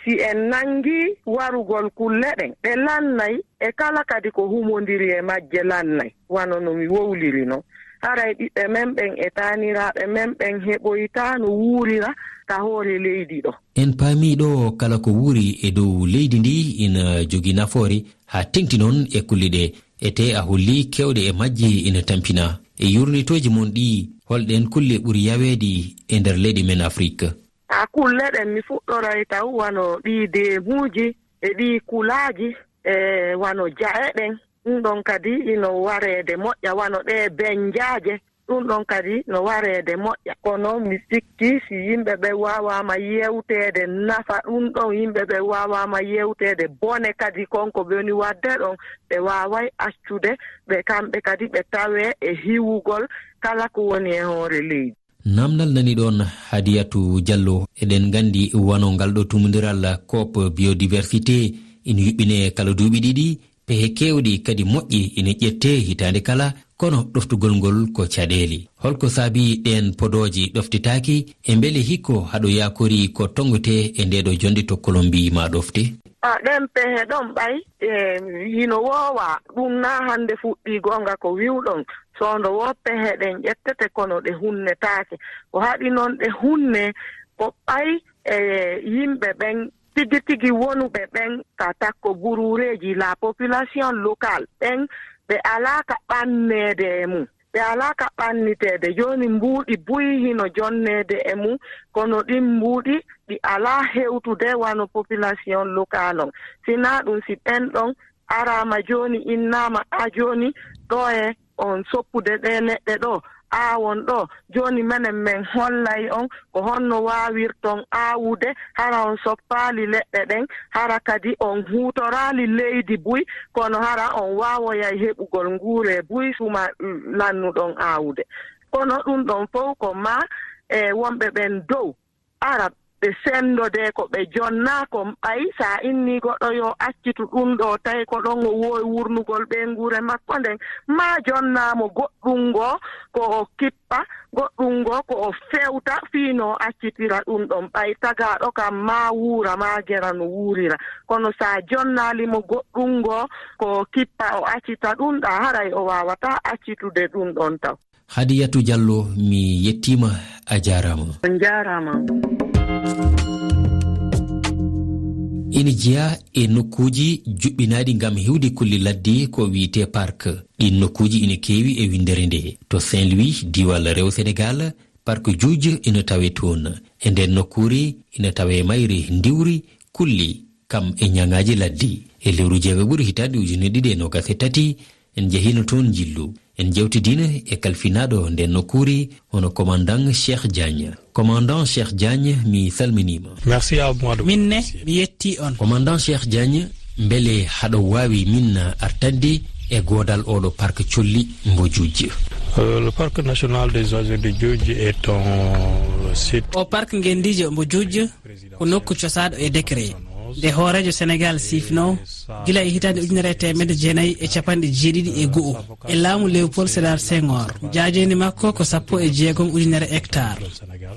si en nangi warugol kulle ɗen ɗe lannay e kala kadi ko humondiri e majje lannay wano no mi wowliri no. haray ɓiɓɓe men ɓen e taaniraaɓe men ɓen heɓoyta no wuurira ka hoore leydi ɗo. En paamiɗo kala ko wuuri e dow leydi ndi ina jogi nafoore ha tengti noon e kulle ɗe ete a holli kewɗe e majji ina tampina e yurnitoji mon ɗi holɗen kulle ɓuri yaweedi e nder leydi men Afrique. a kulle ɗen mi fuɗɗoray taw wano ɗi deemuji e ɗi kulaaji e wano ja'e ɗen ɗum ɗon kadi ino wareede moƴƴa wano ɗe benjaaje ɗum ɗon kadi no wareede moƴƴa. kono mi sikki si yimɓe ɓe wawama yewteede nafa ɗum ɗon yimɓe ɓe wawama yewteede bone kadi konko ɓe woni wadde ɗon ɓe waway accude ɓe kamɓe kadi ɓe tawe e hiwugol kala ko woni e hoore leydi. namdal nani ɗon Hadiyatu Diallo eɗen gandi wano ngal ɗo tumodiral COP biodiversité ina yuɓɓine kala duuɓi ɗiɗi pehe kewɗi kadi moƴƴi ina ƴette hitande kala kono ɗoftugol ngol ko caɗeele holko saabi ɗen podoji ɗoftitaki e beele hikko haɗo yakori ko tongote e ndeɗo jonde to Colombie ma ɗofte. ɗen pehe ɗon ɓay hino woowa ɗum na hande fuɗɗi gonga ko wiwɗon sondo wo pehe ɗen ƴettete kono ɗe hunnetake ko haɗi noon ɗe hunne ko ɓay yimɓe ɓen tigi tigi wonuɓe ɓen ka takko burureji la population locale ɓen ɓe alaka ɓannede e mum ɓe alaka ɓannitede joni mbuuɗi buyi hino jonnede e mum kono ɗin mbuuɗi ɗi ala hewtude wano population locale on sina ɗum si ɓen ɗon arama joni innama a joni ɗo e on soppude ɗe leɗɗe ɗo aawon ɗo joni menen men hollay on ko honno wawirton aawude hara on soppaali leɗɗe ɗen hara kadi on huutorali leydi buy kono hara on wawoyay heɓugol nguure buy suma lannuɗon aawude kono ɗum ɗon fof ko ma e wonɓe ɓen dow ara ɓe sendode ko ɓe jonna ko ɓay sa inni goɗɗo yo accitu ɗum ɗo tawi ko ɗon o wowi wurnugol ɓe nguure makko nden ma jonnamo goɗɗum ngo ko o kippa goɗɗum ngo ko o fewta fiino accitira ɗum ɗon ɓay tagaɗo kam ma wuura ma gera no wuurira kono sa jonnalimo goɗɗum ngo ko kippa o accita ɗum ɗa haray o wawata accitude ɗum ɗon taw. Hadiyatu Diallo mi yettima a jarama. On jarama. ina jeeya e nokkuji juɓɓinaɗi gam hewde kulli ladde ko wiyete parc ɗin nokkuji ina keewi e windere nde to Saint-Louis diwal rew Sénégal parc Djoudj ina tawe toon e nden nokkure ina tawe mayre ndiwri kulli kam e ñagaji ladde e lewru jeega ɓuuri hitande 2023 en jehino toon jillu en jewtidina e kalfinaɗo nden nokkuri hono commandant Cheikh Diagne. Commandant Cheikh Diagne mi salminima. Merci à moi. Minne mi yetti on. Commandant Cheikh Diagne mbele haɗo wawi min artande e godal oɗo parc colli mbo Djoudji. Le parc national des oiseaux de Djoudji est un site. O parc ngendijo mbo Djoudji ko nokku cosaɗo e décret nde hoorejo Sénégal sifno gila e hitande 1979 e laamu Léopold Sédar Senghor. Jaajendi makko ko 16 hectare.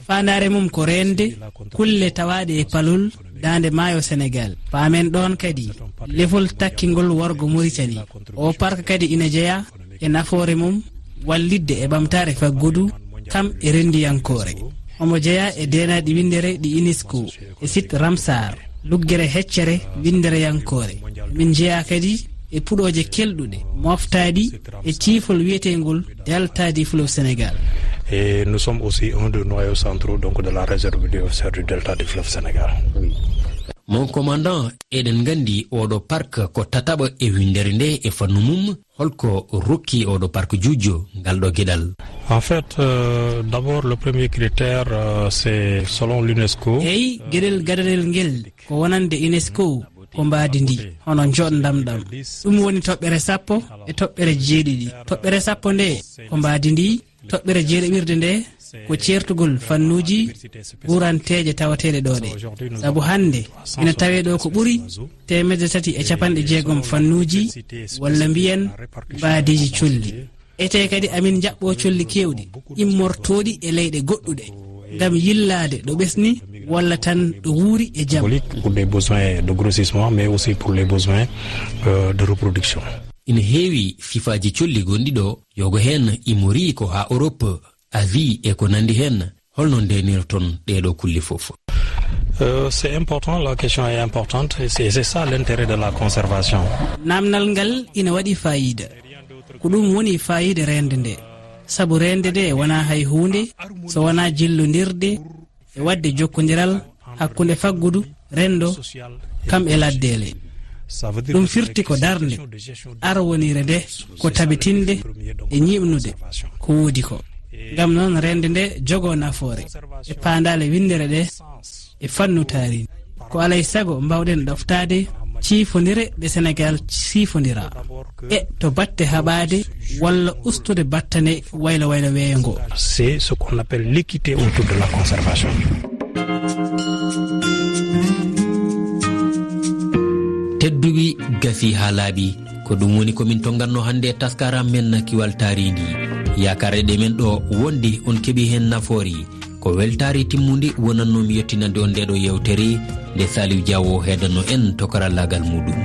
Fandare mum ko rende kulle tawaɗe e palol dande maayo Sénégal. Paamen ɗon kadi lefol takkingol worgo Mauritanie. O parc kadi ina jeeya e nafoore mum wallidde e ɓamtare faggudu kam e rendiyankore. Omo jeeya e denaɗi windere ɗi UNESCO e site Ramsar luggere heccere windere yankore. Min jeeya kadi e puɗoje kelɗuɗe moftaɗi e ciifol wiyetegol Delta du fleuve Sénégal. Et nous sommes aussi un des noyaux centraux donc de la réserve biosphère du Delta du fleuve Sénégal. Oui. Mon commandant eɗen gandi oɗo parc ko tataɓa e windere nde e fannu mum holko rokki oɗo parc Djoudjo ngalɗo gueɗal. En fait, d'abord le premier critère c'est selon l'UNESCO. Hey, gueɗel gadanel ngel ko wonande UNESCO ko mbadi ndi hono joɗdam ɗam. Ɗum woni toɓɓere 10 e toɓɓere 7. Toɓɓere 10 nde ko mbadi ndi, toɓɓere 7 nde ko certugol fannuji ɓuranteje tawateɗe ɗo ɗe. Sabu hande ina tawe ɗo ko ɓuri 360 fannuji walla mbiyen baadiji colli. Ete kadi amin jaɓɓo colli kewɗi immortoɗi e leyɗe goɗɗuɗe ngam yillade ɗo ɓesni walla tan ɗo wuuri e jam. Pour des besoins de grossissement mais aussi pour les besoins de reproduction. Ina heewi fifaji colli gonɗi ɗo yogo hen imori ko ha Europe, Asie e ko nandi hen. Holno ndenirton ɗeɗo kulli fof? C'est important, la question est importante et c'est ça l'intérêt de la conservation. Namnal ngal ina waɗi fayida ko ɗum woni fayida rende nde, sabu rende nde wona hay hunde so wona jillodirde e wadde jokkodiral hakkunde faggudu rendo kam e laddele. Ɗum firti ko darde arwonire nde ko tabitinde e ñiɓnude ko woodi ko. Ngam noon rende nde jogo nafoore e pandale windere ɗe e fannu taari ko alay sago mbawɗen ɗoftade ciifodire ɗe Sénégal siifodira e to batte haɓade walla ustude battane waylo weeyo ngo. C'est ce qu'on appelle l'équité autour de la conservation. Tedduɓi gasi ha laaɓi ko ɗum woni komin tonganno hande taskaram men kiwal taaridi. Yakare ɗe men ɗo wondi on keɓi hen nafoori ko weltari timmude wonannomi yettinande on ndeɗo yewtere nde Saliou Diawo hedanno en to karallagal muɗum.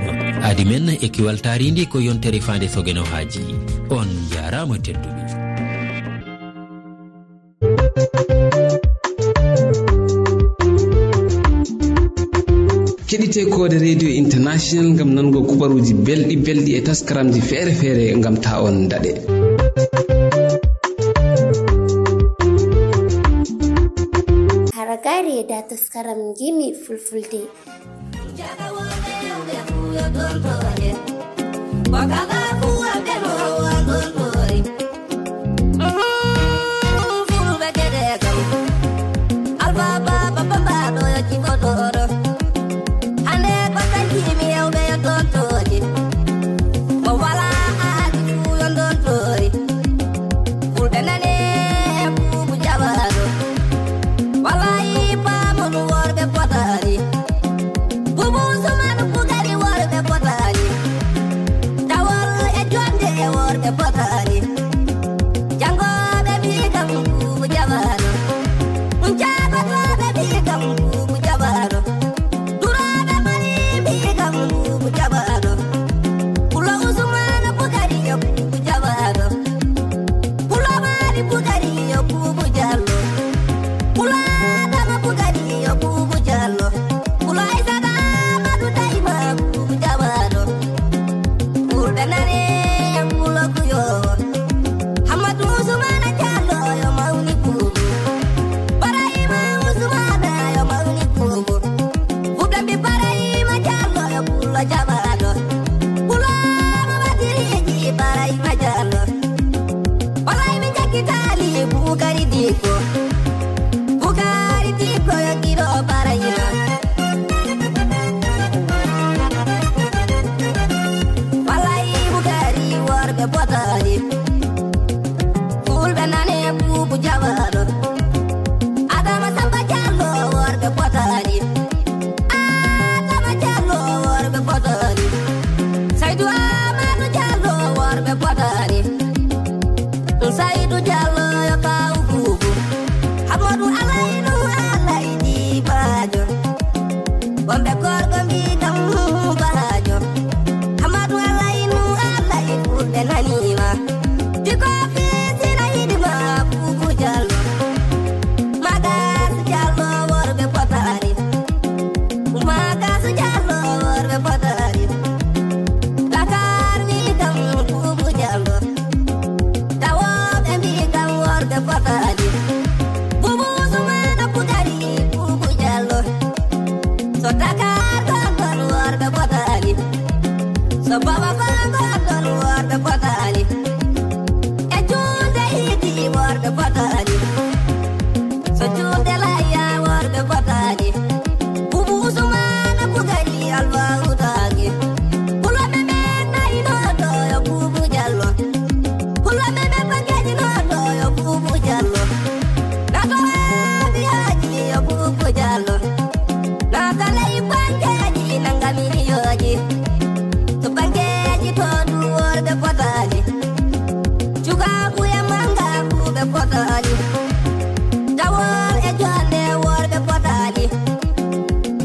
Aadi men e kiwal taaridi ko yontere fande sogeno haaji. On jarama tedduɓe. keɗite kode radio international ngam nango kubaruji belɗi e taskaramji feere ngam ta on daɗe. Haragare da taskaram gimi fulfulde. So Dakar gongon worɓe potali, so Baba gongon worɓe potali, e julde Idi worɓe potali, so julde Layya worɓe potali, Bubu Usmana Bugari Alfa Utagi, Pulome men nayinoɗo yo Bubu Jallo, Pulome men bagejinoɗo yo Bubu Jallo, Nato Abiyaji yo Bubu Jallo, Nato ley bangeji nangaminiyoji, to bangeji to du worɓe potali, Cukaku e Mangaku ɓe potali, Dawol e Jonde worɓe potali,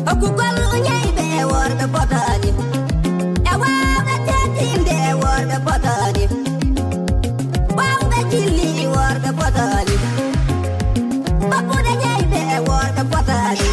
Hokkugol Uñayɓe worɓe potali, e wawɓe Tettinde worɓe potali, wawɓe Jilli worɓe potali, Babbude Ñayɓe worɓe potali.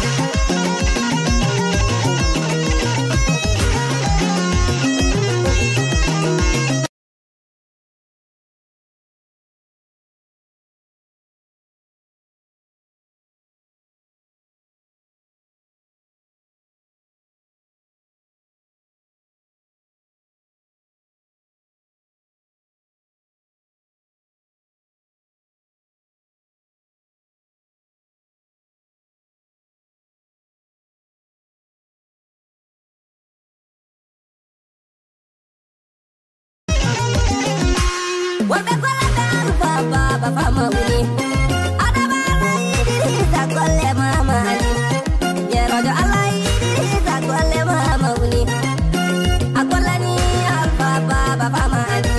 Worɓe gollebe Alfa Baba Fama Uni, Adama Idrissa golle Mama Ali, Yerojo Allah Idrissa golle Mama Uni, a gollani Alfa Baba Fama Ali,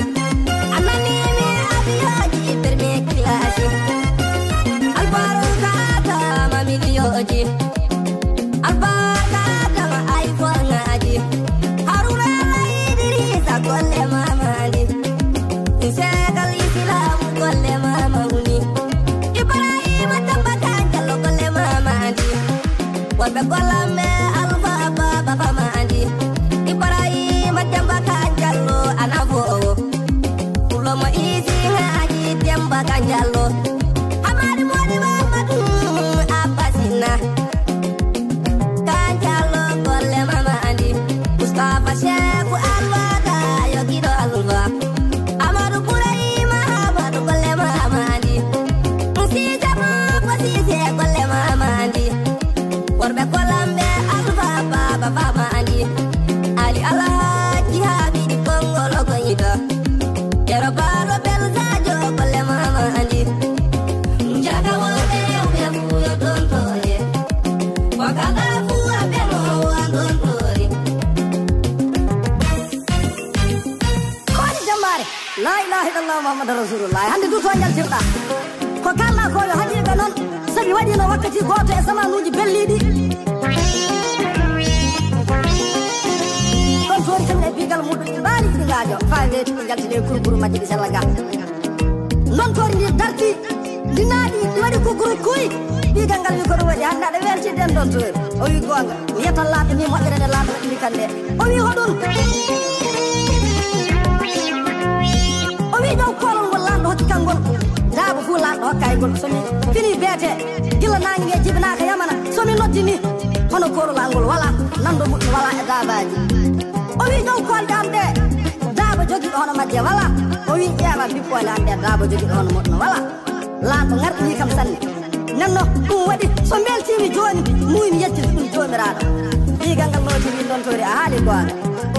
annanimi abiyoji permi kilasi, Alfaru katama miliyoji, Alfa katama iPhone ngaji, Haruna Idrissa golle Mama Ali, Sekal Islam golle Mama Uni, Ibrahima Tambakan Jallo golle Mama Ali, worɓe gollamɓe Alfa Baba Fama Ali, Ibrahima Tambakan Jallo anafowo, Pulomo Isi Haji Tambakan Jallo, Hamadi Modi Mamadou Abbasina, Kan Jallo golle Mama Ali, Mustafa Sheku Alwada Yogido Alfa, Amadou Bourahima Amadou golle Mama Ali, Sise Baba Sise golle Mama Ali, worɓe gollamɓe Alfa Baba Fama Ali, Ali Alhaji Habidi Kongolo goñiɗo, Yero Balo Belsadio golle Mama Ali, Jaka worɓe rewɓe fuyo ɗon toye, Wakanda fuwa ɓe mowa ɗon tori. Koɗi jammare, la ilaha illallah Muhammadu Rasulullah, hande du to jaltirɗa, ko kalɗa ko yo haɗiɓe noon, sabi waɗino wakkati goto e zamanuji belliɗi. Ɗon tori tan e bigal muɗum ɗiɓaali ɗi ngaajo, fa weeti ɗi jaltide kurukuru majji ɗi sella ga. Non tori ndi darti, ndi naaɗi, ɗi waɗi kukuru kuy, bigal ngal wi ko ɗum waɗi, hande aɗa welti ɗen ɗon tori. O wi gonga, mi yetan laaɓe mi moƴƴere nde laaɓe waɗi kande. O wi hoɗum, o wi ɗon kolol ngol lanɗo hokki kangol, daabo fuu lanɗo hokka e gol, somi fini beete, gila nangi nge jibinaka yamana, somi noddini, hono korolal ngol wala, nando muɗɗi wala e daabaji. O wi ɗon kolɗe am ɗe, daabo jogiɗo hono majje wala, o wi ƴeewa bippole am ɗe, daabo jogiɗo hono moɗɗo wala, lanɗo ngarɗini kam sanne. Nenno ɗum waɗi, so beltimi joni, muymi yettiti ɗum jomiraɗo. Bigal ngal notiri ɗon tori a haali goonga.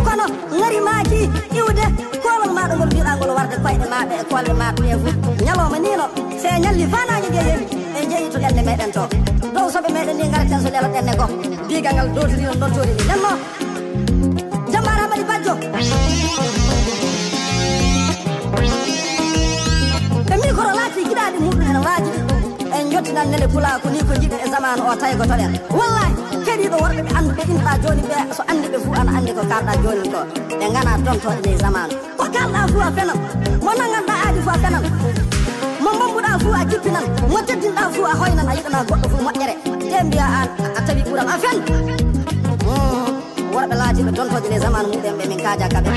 Kono ngari maki iwde kolol maɗo ngol mbiɗa ngol warde koyɗe maɓe e kolle maɓe ɗe fof. Ñalawma nino, se ñalli fanaji ɗe yeewi, en jeeyi to ɗenne meɗen to. Dow soɓe meɗen ni gareten so ɗela ɗenne go. Bigal ngal dotiri ɗon tori ni. Nenno, Jammare Hamadi Badjo. Ɓe micro laati giɗaɗi muɗum ene wajibi. En jottinan nele pula ko ni ko jiɗen e zamanu o tawi ko toɗen. Wallahi kediɗo worɓe ɓe anduɓe inɗa joni ɓe so andi ɓe fuu ana andi ko kalɗa joni ko. Ɓe gana tontoɗe nde zamanu. Ko kalɗa fuu a fenan. Mo nanganɗa aadi fuu a fenan. Mo mbambuɗa fuu a jippinan. Mo teddinɗa fuu a hoynan a yiɗana goɗɗo fuu moƴƴere. Te mbiya an a tawi ɓuuram a fen. Worɓe laatiɓe tontoje nde zamanu muɗen ɓe min kaaja kaɓe.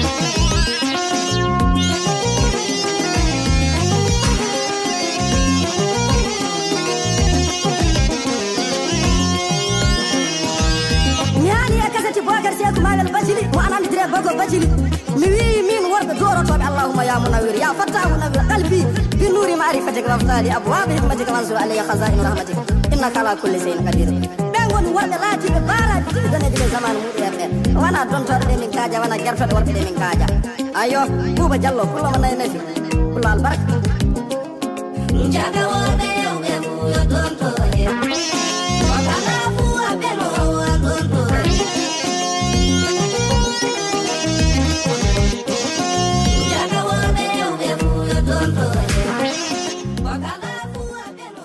alti bogar seku magal bajili mo anani dire bago bajili mi wi min worbe dorotoɓe allahumma ya munawwir ya fattahu munawwir qalbi bi nuri ma'rifatika waftali abwabi hikmatika wansur alayya khazainu rahmatika innaka ala kulli shay'in qadir ɓen woni worɓe laatiɓe baaraɓe jiɗiɗoneji le zaman muɗuɓe wana dontoɗe ɗe min kaaja wana gertoɗe worɓe ɗe min kaaja ayo Bouba Diallo kulloma nayi nafi kullo albarka jaga worɓe rewɓe fuyo dontoje wakala fuwa ɓelo dontoje jaga worɓe rewɓe fuyo dontoje wakala fuwa ɓelo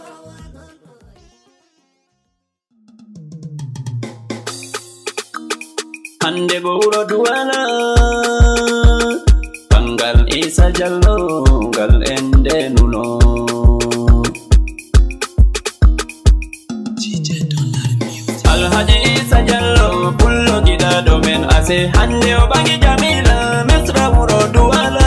hande bo wuro Duwala bangal Isa Diallo ngal ende nuno Alhaji Isa Diallo pullo giɗaɗo men ase hande o bangi Jamila mesra wuro Duwala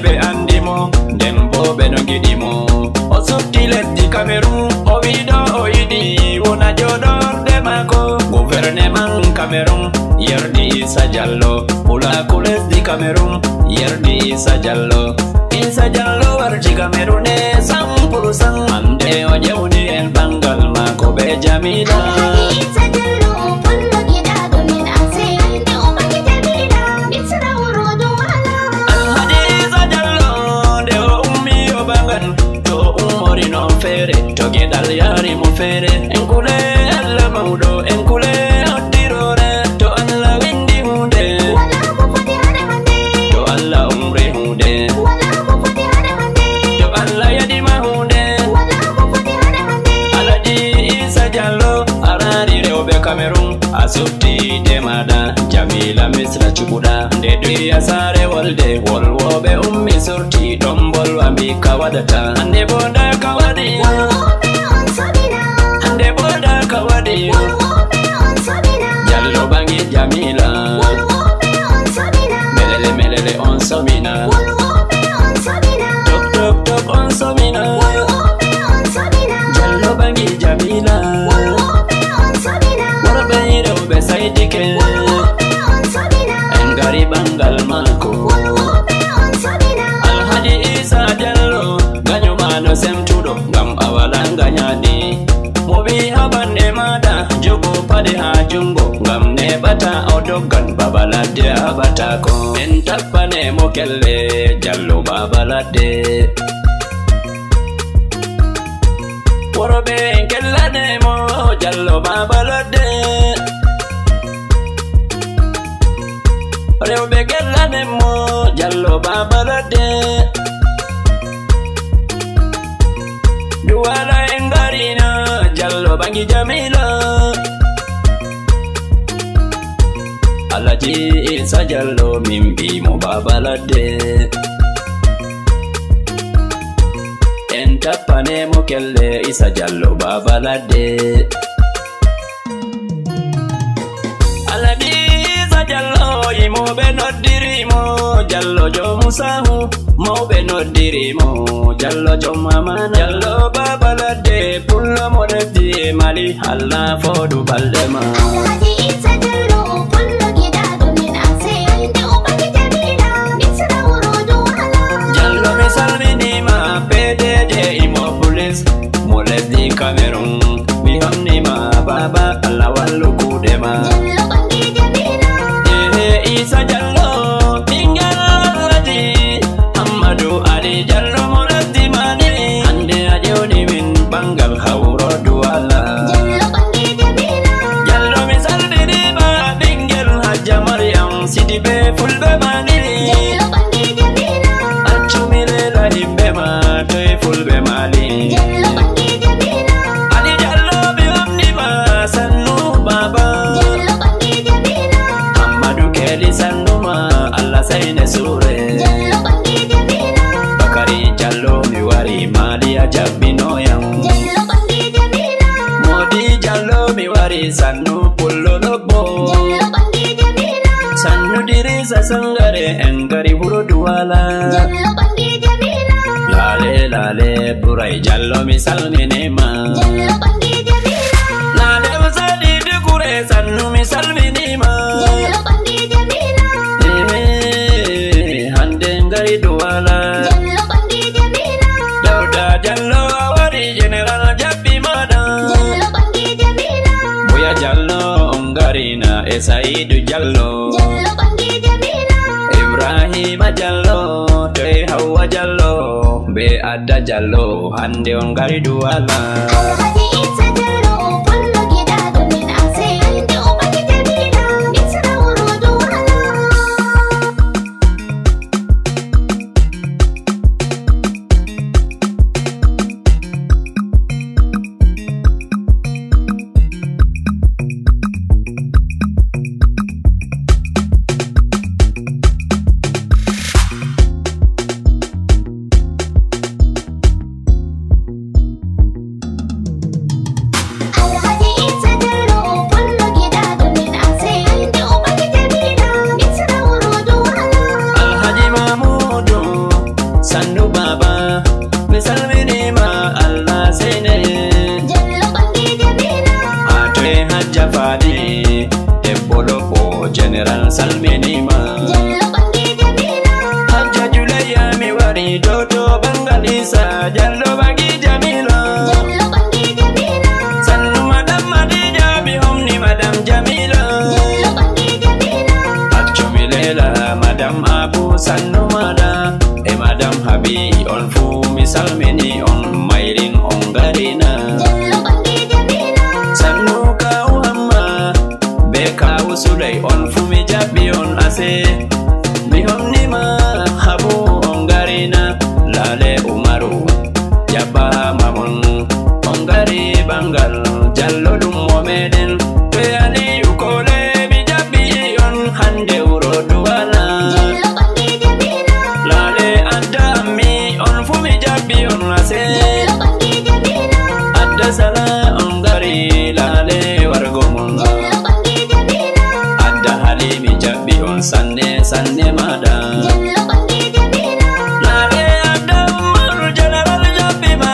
ɓe andimo nden bo ɓe no giɗimo o subti lesdi Cameroun o wiɗo o yiɗi wona joɗorde mako gouvernement Cameroun yerdi Isa Diallo ɓulaku lesdi Cameroun yerdi Isa Diallo warti Cameroun e 100% hande o ƴewni en ɓangal mako ɓe Jamila to geɗal yari mo feere en kule Allah mawɗo en kule oddirore to Allah windi hunde to Allah umre hunde to Allah yadima hunde Alhaji Isa Diallo arari rewɓe Cameroun a subtide maɗa Jamila misra cuɓuɗa nde duya sare wolde wolwoɓe ummi sorti ɗon bolwa mbi ka waɗata hande bo nda ka waɗi hande bo nda ka waɗi Diallo bangi Jamila melele on somina tok on somina Diallo bangi Jamila worɓe rewɓe saydike en gari ɓangal mako Alhaji Isa Diallo gañumano semtuɗo ngam a wala gañani mo wi haɓanɗe maɗa jogo paɗe ha jungo ngam neɓata o doggan baba ladde haɓatako en tappane mo kelle Diallo baba ladde worɓe en kellanemo Diallo baba ladde rewɓe kellanemo Diallo baba ladde Duwala en garina Diallo bangi Jamila Alhaji Isa Diallo min mbimo baba ladde en tappanemo kelle Isa Diallo baba ladde Alhaji Isa Diallo yimoɓe noddirimo Diallo jomu sahu mawɓe noddirimo Diallo jom amana Diallo baba ladde pullo mo lesdi Mali Allah foɗu balɗe ma Alhaji Isa Diallo pullo giɗaɗo min ase hande o bangi Jamila misra wuro Duwala Diallo mi salminima PDG imo police mo lesdi Cameroun mi homnima baba Allah wallu kuɗe ma Diallo bangi Jamila Isa Diallo ɓingel Alhaji Amadou Ali Diallo mo lesdi Mali hande a ƴewni min ɓangal hawro Duwala Diallo bangi Jamila Diallo mi salminima ɓingel Hajja Mariam Sidi ɓe fulɓe Mali Diallo bangi Jamila accumi lela himɓe ma toye fulɓe Mali Diallo bangi Jamila Ali Diallo mi homnima sannu baba Diallo bangi Jamila Amadou Keli sannuma Allah sayne sure jallo bangi jamila bakari jallo mi wari maliya jabbinoyam jallo bangi jamila modi jallo mi wari sannu pullo lobbo jallo bangi jamila sannu dirisa sangare engari buro duwala jallo bangi jamila lale lale burai jallo mi salminema jallo bangi jamila lale usadi dikure sannu mi salminema jallo bangi jamila hande ngari duwala jallo bangi jamila dauda jallo wari general jabbi mada jallo bangi jamila buya jallo ongarina e saidu jallo jallo bangi jamila ibrahima jallo toy hawa jallo be adda jallo hande on ngari duwala alhaji isa jallo kullu gidado min ase hande o bangi jamila misra urudu wala alhaji isa jallo kullu gidado min ase hande o bangi jamila misra urudu wala alhaji mamudu sannu baba misalminima allah sene jallo bangi jamila atoy hajja fadi ebbolobo general salminima jallo bangi jamila hajja julayya mi wari doto bangalisa jallo bangi jamila jallo bangi jamila sannu madam madija mi homni madam jamila jallo bangi jamila accomi lela madam abu sannu mada e madam habi on fu mi salmini on mayrin on garina jallo bangi jamila sannu kawu hamma be kawu sulay on fu mi jabbi on ase mi homnima habu on garina lale umaru jabba mamon on gari bangal jallo dum momeden to aliyu kole mi jabbi on hande wuro duwala jallo bangi jamila lale adda mi on fu mi jabbi on ase jallo bangi jamila adda sala on gari lale wargo mon jallo bangi jamila adda halimi jabbi on sanne sanne mada jallo bangi jamila lale adda maru general jabbi ma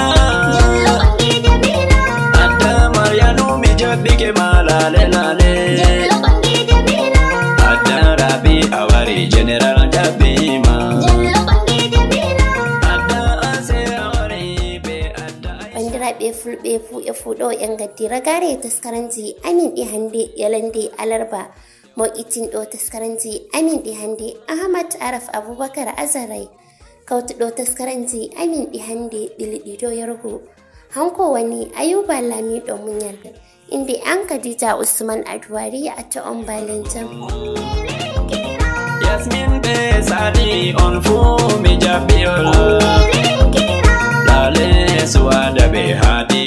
jallo bangi jamila adda maryanu mi jabbi ke ma lale lale jallo bangi jamila adda rabi awari general jabbi ma jallo bangi jamila adda ase awari be adda bandiraɓe fulɓe fuɗe fuɗo en gaddira gare taskaranji amin ɗi hande yalande alarba mo itinɗo taskaranji amin ɗi hande ahmad araf abubakar azarai kawtuɗo taskaranji amin ɗi hande ɓiliɗiɗo yargo hanko wani ayuba lamiɗo munyalgal inde an kadija usman adwari a ta on balenjam Yasmin be sadi on fu mi jabbi on lale suwada be hadi